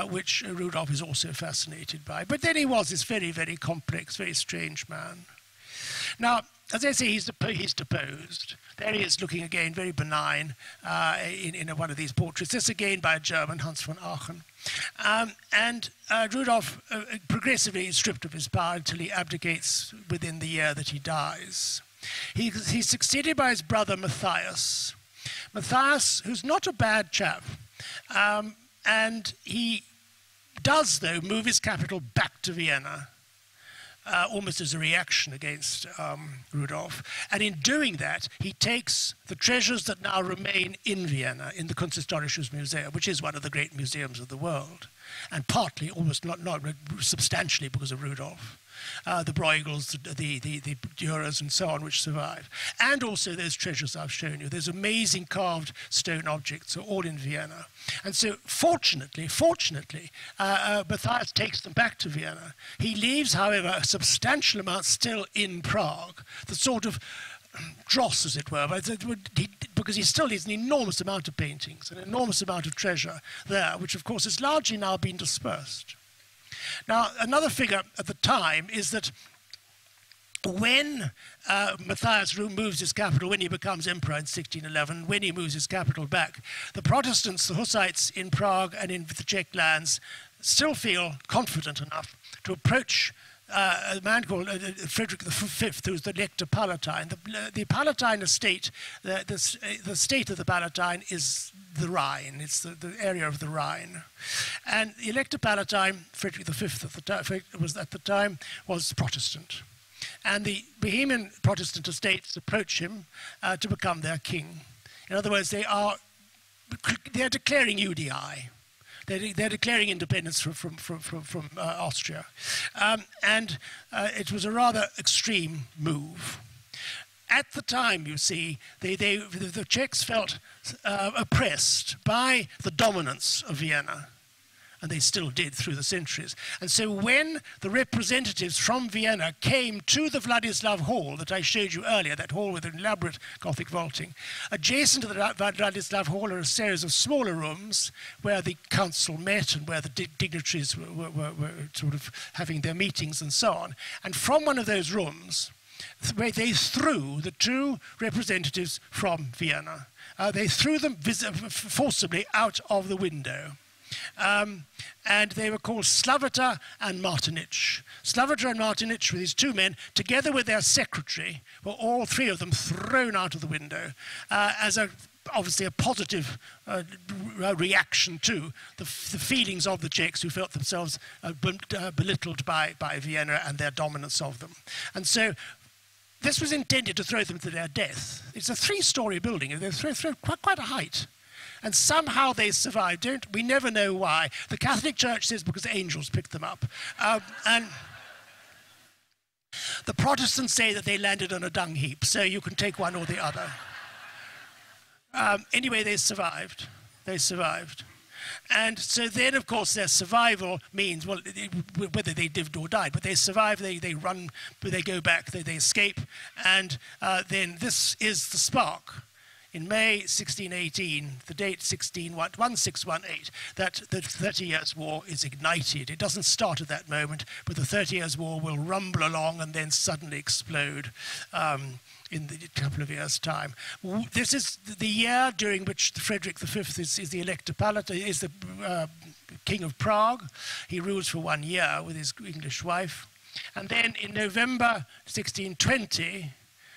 which Rudolph is also fascinated by. But then he was this very, very complex, very strange man. Now, as I say, he's deposed. There he is, looking again very benign in one of these portraits. This again by a German, Hans von Aachen. And Rudolph progressively is stripped of his power until he abdicates within the year that he dies. He's succeeded by his brother Matthias. Matthias, who's not a bad chap, and he does, though, move his capital back to Vienna, almost as a reaction against Rudolph. And in doing that, he takes the treasures that now remain in Vienna, in the Kunsthistorisches Museum, which is one of the great museums of the world, and partly, almost not substantially, because of Rudolph. The Bruegels, the Dürers, and so on, which survive. And also those treasures I've shown you. Those amazing carved stone objects are all in Vienna. And so, fortunately, Matthias takes them back to Vienna. He leaves, however, a substantial amount still in Prague, the sort of dross, as it were, because he still needs an enormous amount of paintings, an enormous amount of treasure there, which, of course, has largely now been dispersed. Now, another figure at the time is that when Matthias moves his capital, when he becomes emperor in 1611, when he moves his capital back, the Protestants, the Hussites in Prague and in the Czech lands, still feel confident enough to approach a man called Frederick V, who's the Elector Palatine. The Palatine estate, the state of the Palatine is the Rhine. It's the area of the Rhine. And the Elector Palatine, Frederick V at the time, was Protestant. And the Bohemian Protestant estates approach him to become their king. In other words, they are declaring UDI. They're declaring independence from Austria. And it was a rather extreme move. At the time, you see, the Czechs felt oppressed by the dominance of Vienna. And they still did through the centuries. And so when the representatives from Vienna came to the Vladislav Hall that I showed you earlier, that hall with an elaborate Gothic vaulting, adjacent to the Vladislav Hall are a series of smaller rooms where the council met and where the dignitaries were sort of having their meetings and so on. And from one of those rooms, they threw the two representatives from Vienna. They threw them forcibly out of the window. And they were called Slavata and Martinich. Slavata and Martinich, with these two men, together with their secretary, were all three of them thrown out of the window as obviously a positive reaction to the feelings of the Czechs, who felt themselves belittled by Vienna and their dominance of them. And so this was intended to throw them to their death. It's a three-story building. They throw quite a height. And somehow they survived. We never know why. The Catholic Church says because angels picked them up. And the Protestants say that they landed on a dung heap, so you can take one or the other. Anyway, they survived. They survived. And so then, of course, their survival means, well, whether they lived or died, but they survive, they run, they go back, they escape, and then this is the spark in May 1618, the date 1618, that the 30 Years' War is ignited. It doesn't start at that moment, but the 30 Years' War will rumble along and then suddenly explode in a couple of years' time. This is the year during which Frederick V is the Elector Palatine, is the King of Prague. He rules for 1 year with his English wife. And then in November 1620,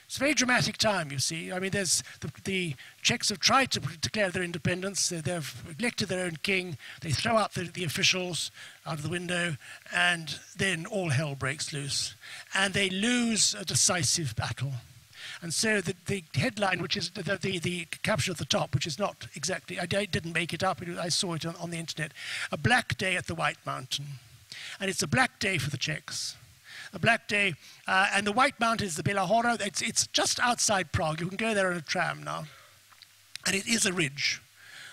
it's a very dramatic time, you see. I mean, there's the Czechs have tried to declare their independence. They've elected their own king. They throw out the officials out of the window, and then all hell breaks loose. And they lose a decisive battle. And so the headline, which is the caption at the top, which is not exactly, I didn't make it up, I saw it on the internet, a black day at the White Mountain. And it's a black day for the Czechs. A black day, and the White Mountain is the Bela Hora. It's just outside Prague. You can go there on a tram now. And it is a ridge.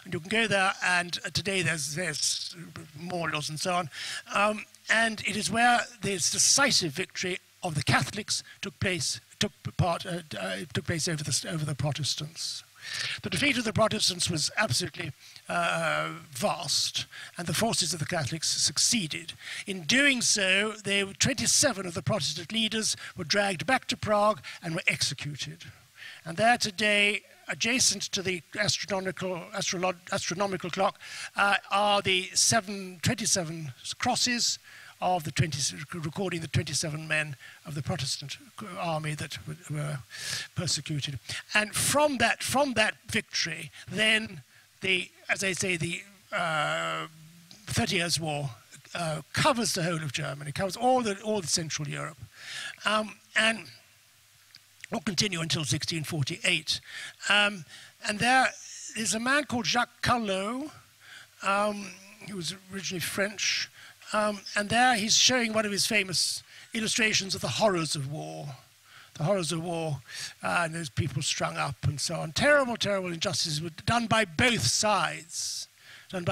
And you can go there, and today there's memorials and so on. And it is where this decisive victory of the Catholics took place over the Protestants. The defeat of the Protestants was absolutely vast, and the forces of the Catholics succeeded. In doing so, 27 of the Protestant leaders were dragged back to Prague and were executed. And there today, adjacent to the astronomical clock, are the 27 crosses of the recording the 27 men of the Protestant army that were persecuted. And from that victory, then as I say, the 30 Years' War covers the whole of Germany, covers all the Central Europe, and will continue until 1648. And there is a man called Jacques Callot, who was originally French, and there he's showing one of his famous illustrations of the horrors of war. The horrors of war, and there's people strung up and so on. Terrible, terrible injustices were done by both sides. And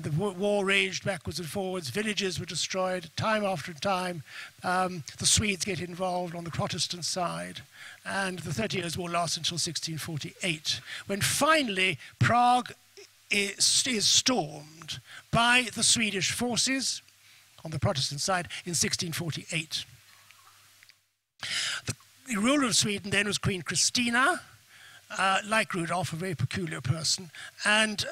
the war raged backwards and forwards. Villages were destroyed time after time. The Swedes get involved on the Protestant side. And the 30 Years' War lasts until 1648, when finally Prague is stormed by the Swedish forces on the Protestant side in 1648. The ruler of Sweden then was Queen Christina, like Rudolf, a very peculiar person, and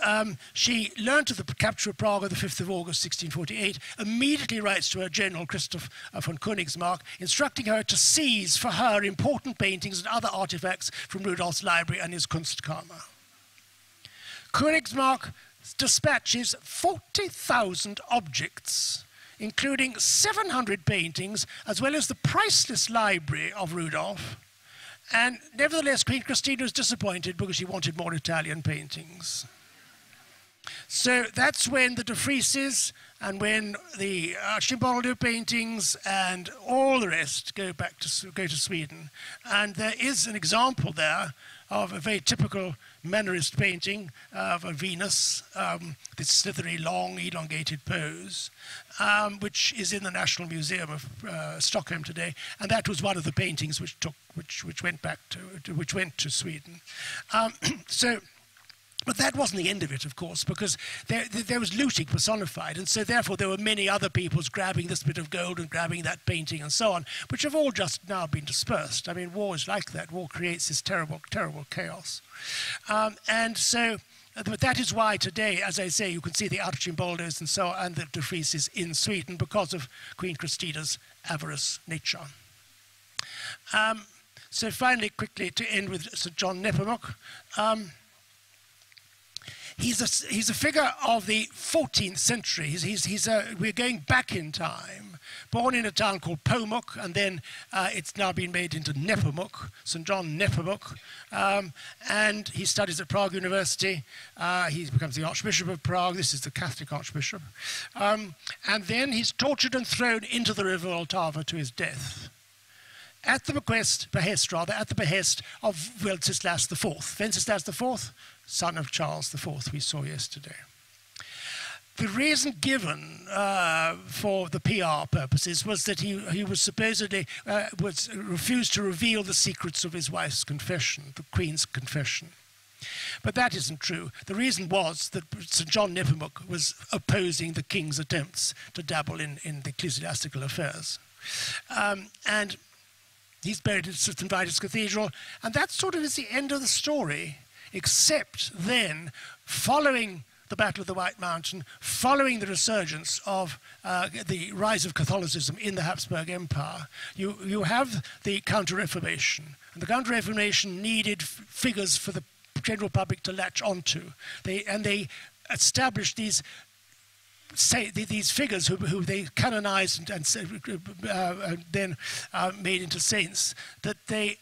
she learned of the capture of Prague on the 5th of August 1648, immediately writes to her general Christoph von Königsmarck, instructing her to seize for her important paintings and other artifacts from Rudolf's library and his Kunstkammer. Königsmarck dispatches 40,000 objects, including 700 paintings, as well as the priceless library of Rudolf. And nevertheless, Queen Christina was disappointed because she wanted more Italian paintings. So that's when the de Vrieses and when the Archimboldo paintings and all the rest go to Sweden. And there is an example there of a very typical Mannerist painting of a Venus, this slithery, long, elongated pose, which is in the National Museum of Stockholm today, and that was one of the paintings which went to Sweden. But that wasn't the end of it, of course, because there was looting personified, and so therefore there were many other peoples grabbing this bit of gold and grabbing that painting and so on, which have all just now been dispersed. I mean, war is like that. War creates this terrible, terrible chaos. And so but that is why today, as I say, you can see the Archimboldos and so on, and the de Vrieses in Sweden because of Queen Christina's avarice nature. So finally, quickly, to end with St. John Nepomuk. He's a figure of the 14th century. We're going back in time. Born in a town called Pomuk, and then it's now been made into Nepomuk, St. John Nepomuk. And he studies at Prague University. He becomes the Archbishop of Prague. This is the Catholic Archbishop. And then he's tortured and thrown into the river Vltava to his death, at the behest of Wenceslas IV. Wenceslas IV, son of Charles IV, we saw yesterday. The reason given for the PR purposes was that he was supposedly refused to reveal the secrets of his wife's confession, the Queen's confession. But that isn't true. The reason was that St. John Nepomuk was opposing the king's attempts to dabble in the ecclesiastical affairs. And he's buried at St. Vitus Cathedral, and that sort of is the end of the story, except then, following the Battle of the White Mountain, following the resurgence of the rise of Catholicism in the Habsburg Empire, you have the Counter-Reformation. And the Counter-Reformation needed figures for the general public to latch onto. They established these figures who they canonized and then made into saints, that they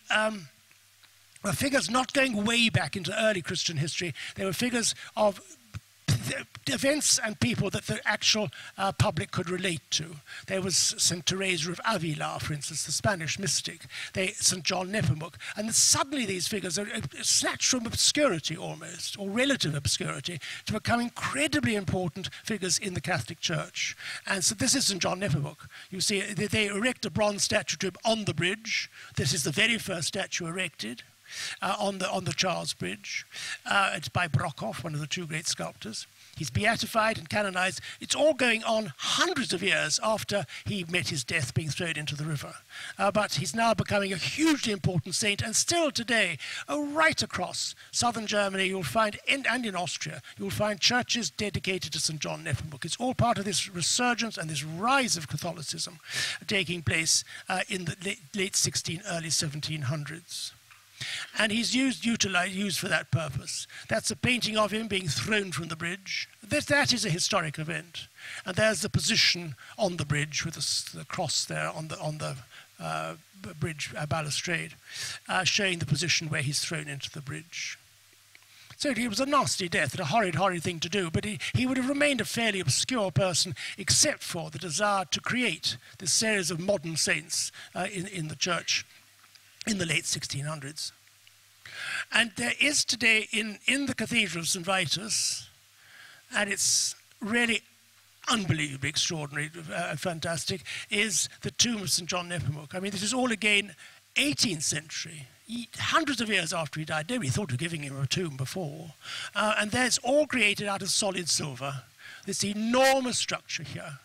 were figures not going way back into early Christian history. They were figures of events and people that the actual public could relate to. There was St. Teresa of Avila, for instance, the Spanish mystic, St. John Nepomuk, and then suddenly these figures are snatched from obscurity almost, or relative obscurity, to become incredibly important figures in the Catholic Church. And so this is St. John Nepomuk. You see, they erect a bronze statue to him on the bridge. This is the very first statue erected on the Charles Bridge. It's by Brockhoff, one of the two great sculptors. He's beatified and canonized. It's all going on hundreds of years after he met his death being thrown into the river. But he's now becoming a hugely important saint, and still today, right across southern Germany, you'll find, and in Austria, you'll find churches dedicated to St. John Nepomuk. It's all part of this resurgence and this rise of Catholicism taking place in the late 1600s, early 1700s. And he's used for that purpose. That's a painting of him being thrown from the bridge. That is a historic event. And there's the position on the bridge with the cross there on the bridge balustrade, showing the position where he's thrown into the bridge. So it was a nasty death and a horrid, horrid thing to do, but he would have remained a fairly obscure person except for the desire to create this series of modern saints in the church in the late 1600s. And there is today in the Cathedral of St. Vitus, and it's really unbelievably extraordinary, fantastic, is the tomb of St. John Nepomuk. I mean, this is all again 18th century, hundreds of years after he died. Nobody thought of giving him a tomb before. And that's all created out of solid silver, this enormous structure here.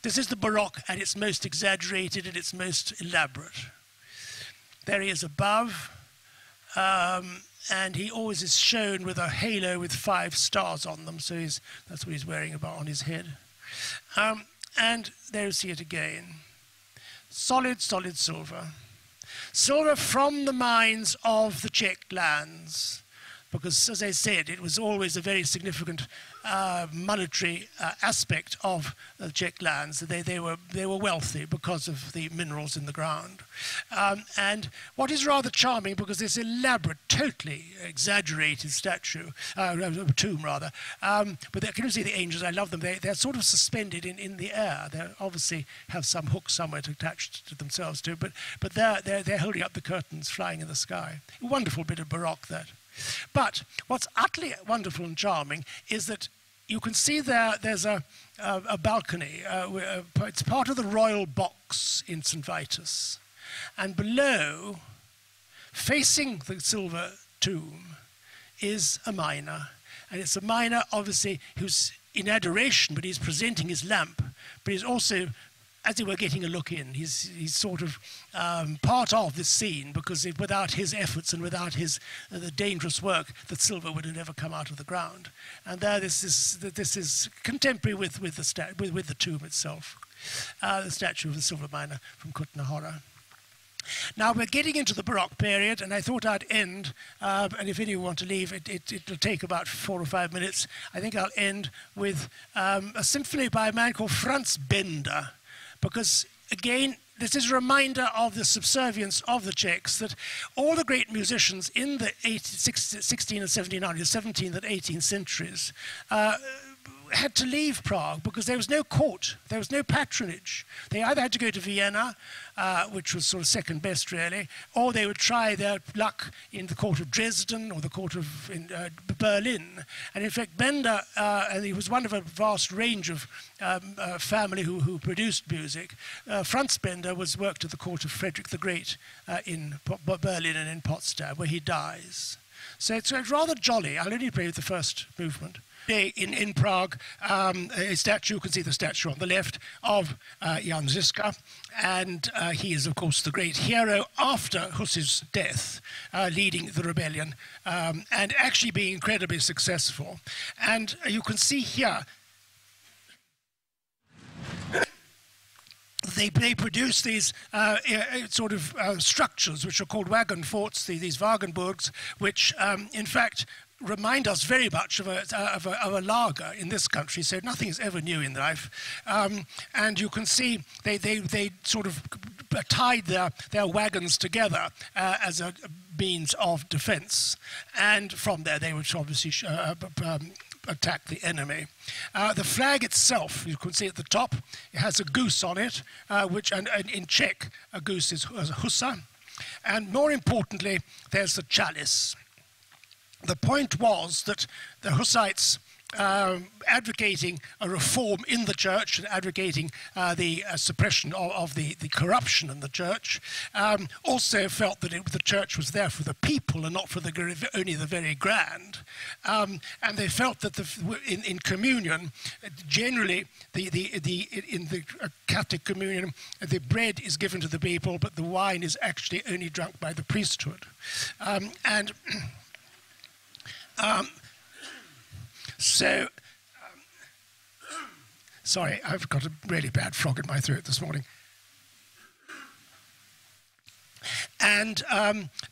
This is the Baroque at its most exaggerated and its most elaborate. There he is above, and he always is shown with a halo with 5 stars on them, so that's what he's wearing about on his head. And there you see it again. Solid, solid silver. Silver from the mines of the Czech lands, because, as I said, it was always a very significant monetary aspect of the Czech lands. They were wealthy because of the minerals in the ground. And what is rather charming, because this elaborate, totally exaggerated statue, tomb rather, but can you see the angels? I love them. They're sort of suspended in the air. They obviously have some hook somewhere to attach to themselves to, but they're holding up the curtains, flying in the sky. A wonderful bit of Baroque, that. But what's utterly wonderful and charming is that you can see there's a balcony. It's part of the royal box in St. Vitus. And below, facing the silver tomb, is a miner. And it's a miner, obviously, who's in adoration, but he's presenting his lamp. But he's also, as it were, getting a look in. He's sort of part of this scene, because without his efforts and without the dangerous work, the silver would have never come out of the ground. And there, this is contemporary with the tomb itself, the statue of the silver miner from Kutna-Hora. Now we're getting into the Baroque period, and I thought I'd end, and if any of you want to leave, it'll take about 4 or 5 minutes. I think I'll end with a symphony by a man called Franz Bender, because, again, this is a reminder of the subservience of the Czechs, that all the great musicians in the 16th and 1700s, 17th and 18th centuries had to leave Prague because there was no court, there was no patronage. They either had to go to Vienna, which was sort of second best really, or they would try their luck in the court of Dresden or the court of Berlin. And in fact, Bender, and he was one of a vast range of family who produced music. Franz Bender worked at the court of Frederick the Great in Berlin and in Potsdam, where he dies. So it's rather jolly. I'll only play the first movement. In Prague, a statue, you can see the statue on the left, of Jan Žižka, and he is, of course, the great hero after Hus's death, leading the rebellion, and actually being incredibly successful. And you can see here, they produce these sort of structures which are called wagon forts, these Wagenburgs, which in fact remind us very much of a lager in this country, so nothing is ever new in life. And you can see they sort of tied their wagons together as a means of defense, and from there they would obviously attack the enemy. The flag itself, you can see at the top, it has a goose on it, which, and in Czech, a goose is a husa. And more importantly, there's the chalice. The point was that the Hussites, advocating a reform in the church and advocating the suppression of the corruption in the church, also felt that the church was there for the people and not for only the very grand. And they felt that in communion, generally, in the Catholic communion, the bread is given to the people, but the wine is actually only drunk by the priesthood. Sorry, I've got a really bad frog in my throat this morning. And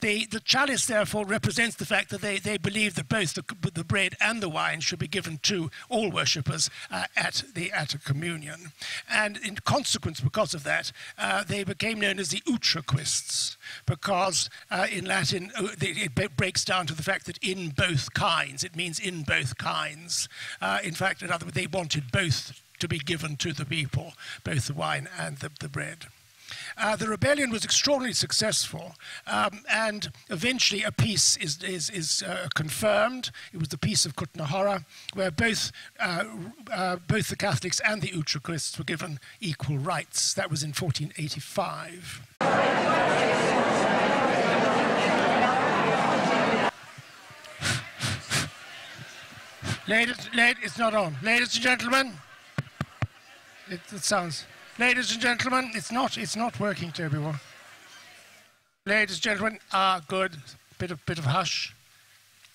the chalice, therefore, represents the fact that they believe that both the bread and the wine should be given to all worshippers at a communion. And in consequence, because of that, they became known as the Utraquists, because in Latin it breaks down to the fact that in both kinds, it means in both kinds. In fact, in other words, they wanted both to be given to the people, both the wine and the bread. The rebellion was extraordinarily successful, and eventually a peace is confirmed. It was the Peace of Kutna-Hora, where both the Catholics and the Utraquists were given equal rights. That was in 1485. It's not on. Ladies and gentlemen, it sounds... Ladies and gentlemen, it's not working, Toby. Ladies and gentlemen, good. Bit of hush.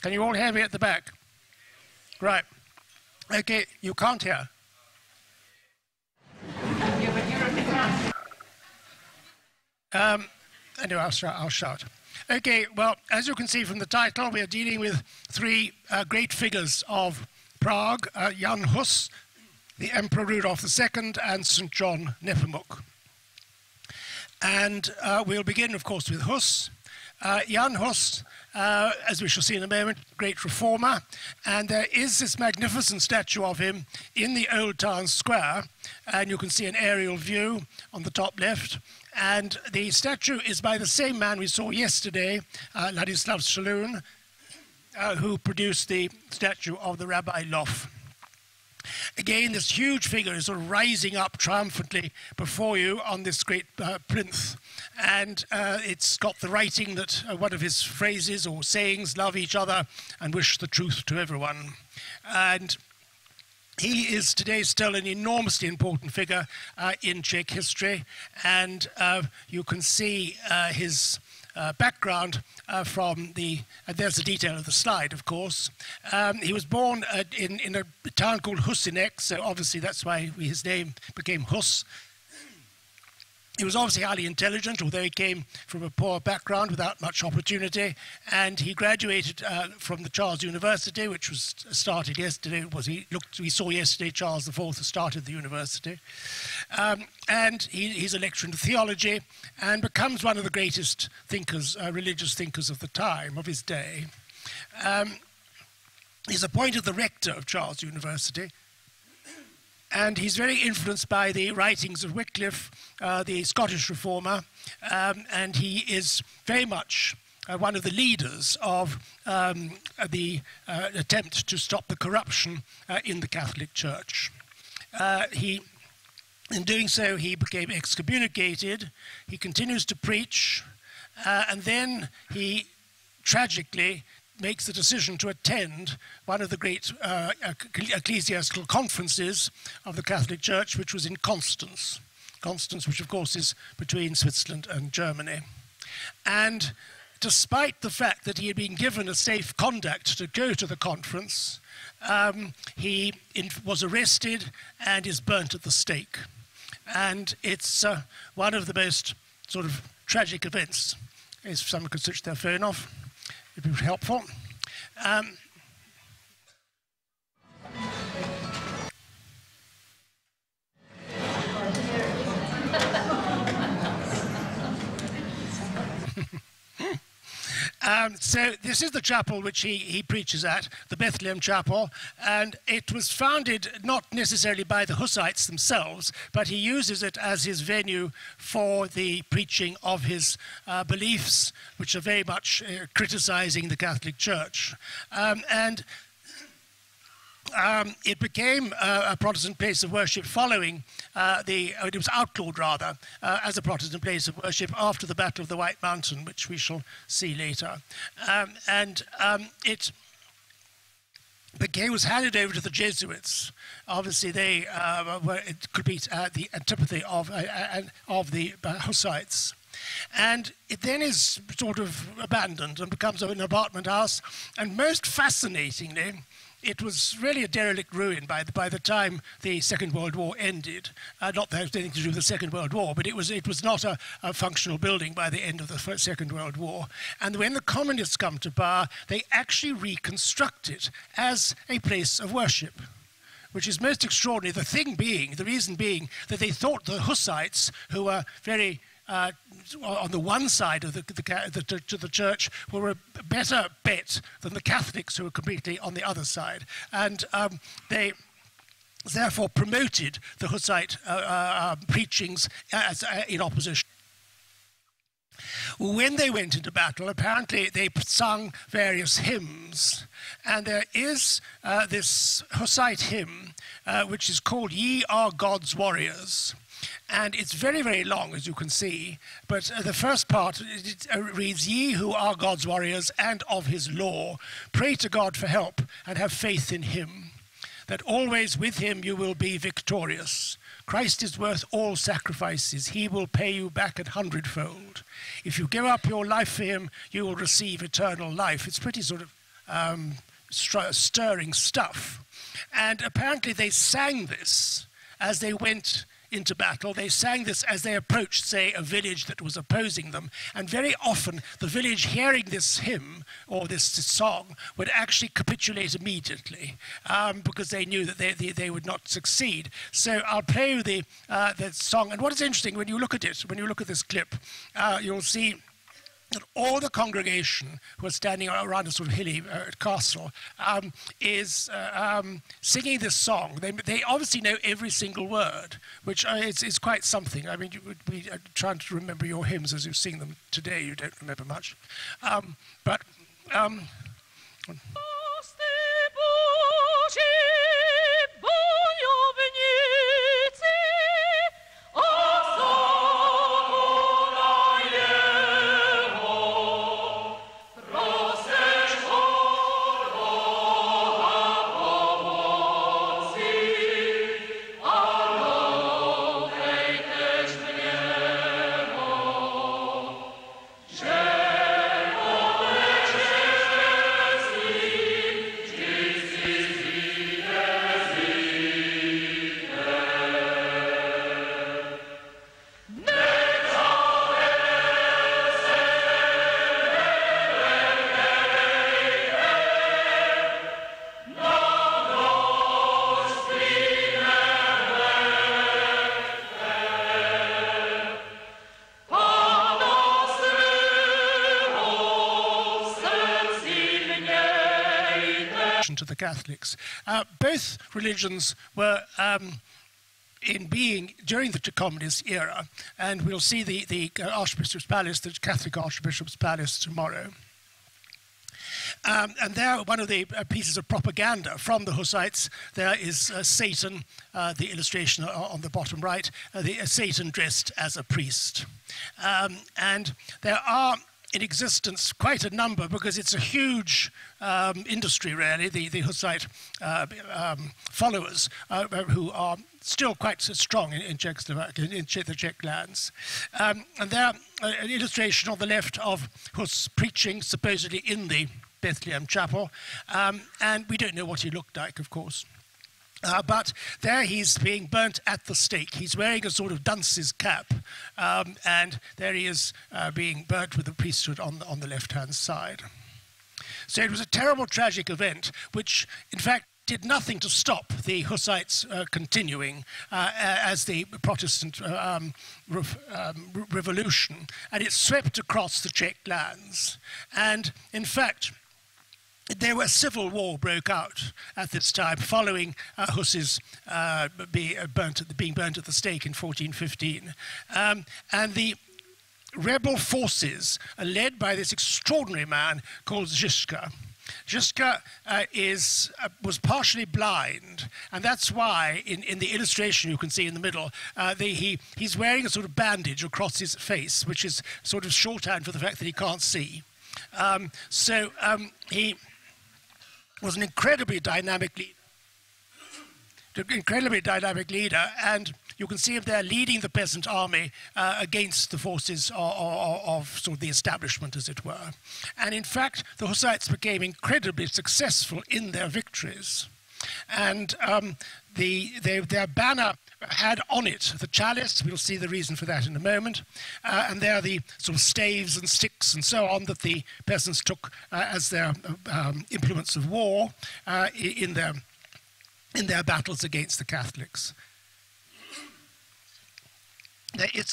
Can you all hear me at the back? Right. Okay, you can't hear. Anyway, I'll shout. Okay, well, as you can see from the title, we are dealing with three great figures of Prague, Jan Hus, the Emperor Rudolf II, and St. John Nepomuk. And we'll begin, of course, with Hus. Jan Hus, as we shall see in a moment, great reformer, and there is this magnificent statue of him in the Old Town Square, and you can see an aerial view on the top left. And the statue is by the same man we saw yesterday, Ladislav Shalun, who produced the statue of the Rabbi Lof. Again, this huge figure is sort of rising up triumphantly before you on this great plinth. And it's got the writing that one of his phrases or sayings, love each other and wish the truth to everyone. And he is today still an enormously important figure in Czech history. And you can see his background from there's the detail of the slide, of course. He was born in a town called Husinek, so obviously that's why his name became Hus. He was obviously highly intelligent, although he came from a poor background without much opportunity, and he graduated from the Charles University, which was started yesterday. We saw yesterday Charles IV started the university. And he's a lecturer in theology and becomes one of the greatest thinkers, religious thinkers of the time, of his day. He's appointed the rector of Charles University. And he's very influenced by the writings of Wycliffe, the Scottish reformer, and he is very much one of the leaders of the attempt to stop the corruption in the Catholic Church. In doing so, he became excommunicated. He continues to preach, and then he tragically makes the decision to attend one of the great ecclesiastical conferences of the Catholic Church, which was in Constance. Constance, which of course is between Switzerland and Germany. And despite the fact that he had been given a safe conduct to go to the conference, he was arrested and is burnt at the stake. And it's one of the most sort of tragic events. If someone could switch their phone off, it would be helpful. So this is the chapel which he preaches at, the Bethlehem Chapel, and it was founded not necessarily by the Hussites themselves, but he uses it as his venue for the preaching of his beliefs, which are very much criticizing the Catholic Church. It became a Protestant place of worship following it was outlawed rather as a Protestant place of worship after the Battle of the White Mountain, which we shall see later. It was handed over to the Jesuits. Obviously, it could be the antipathy of the Hussites. And it then is sort of abandoned and becomes an apartment house. And most fascinatingly, it was really a derelict ruin by the time the Second World War ended. Not that it had anything to do with the Second World War, but it was not a functional building by the end of the Second World War. And when the communists come to power, they actually reconstruct it as a place of worship, which is most extraordinary. The reason being that they thought the Hussites, who were very on the one side of the church, were a better bet than the Catholics, who were completely on the other side. And they therefore promoted the Hussite preachings in opposition. When they went into battle, apparently they sung various hymns, and there is this Hussite hymn which is called "Ye Are God's Warriors." And it's very, very long, as you can see, but the first part reads, "Ye who are God's warriors and of his law, pray to God for help and have faith in him, that always with him you will be victorious. Christ is worth all sacrifices. He will pay you back 100-fold. If you give up your life for him, you will receive eternal life." It's pretty sort of stirring stuff. And apparently they sang this as they went into battle. They sang this as they approached, say, a village that was opposing them. And very often the village, hearing this hymn or this song, would actually capitulate immediately because they knew that they would not succeed. So I'll play you the song. And what is interesting, when you look at it, when you look at this clip, you'll see that all the congregation who are standing around a sort of hilly castle is singing this song. They obviously know every single word, which is quite something. I mean, you would be trying to remember your hymns as you sing them today. You don't remember much. To the Catholics. Both religions were in being during the communist era, and we'll see the Archbishop's Palace, the Catholic Archbishop's Palace tomorrow. And there, one of the pieces of propaganda from the Hussites, there is Satan, the illustration on the bottom right, Satan dressed as a priest. And there are in existence quite a number, because it's a huge industry, really, the Hussite followers who are still quite strong in Czechoslovakia, in the Czech lands. And there, an illustration on the left of Hus preaching, supposedly in the Bethlehem Chapel, and we don't know what he looked like, of course. But there he's being burnt at the stake. He's wearing a sort of dunce's cap, and there he is being burnt with the priesthood on the left-hand side. So it was a terrible, tragic event, which, in fact, did nothing to stop the Hussites continuing as the Protestant revolution, and it swept across the Czech lands. And, in fact, there was civil war broke out at this time, following Hus's being burnt at the stake in 1415. And the rebel forces are led by this extraordinary man called Žižka. Žižka was partially blind, and that's why in the illustration you can see in the middle, he's wearing a sort of bandage across his face, which is sort of shorthand for the fact that he can't see. He was an incredibly dynamic leader, and you can see him there leading the peasant army against the forces of sort of the establishment, as it were. And in fact, the Hussites became incredibly successful in their victories. And their banner had on it the chalice. We'll see the reason for that in a moment. And there are the sort of staves and sticks and so on that the peasants took as their implements of war in their battles against the Catholics. It's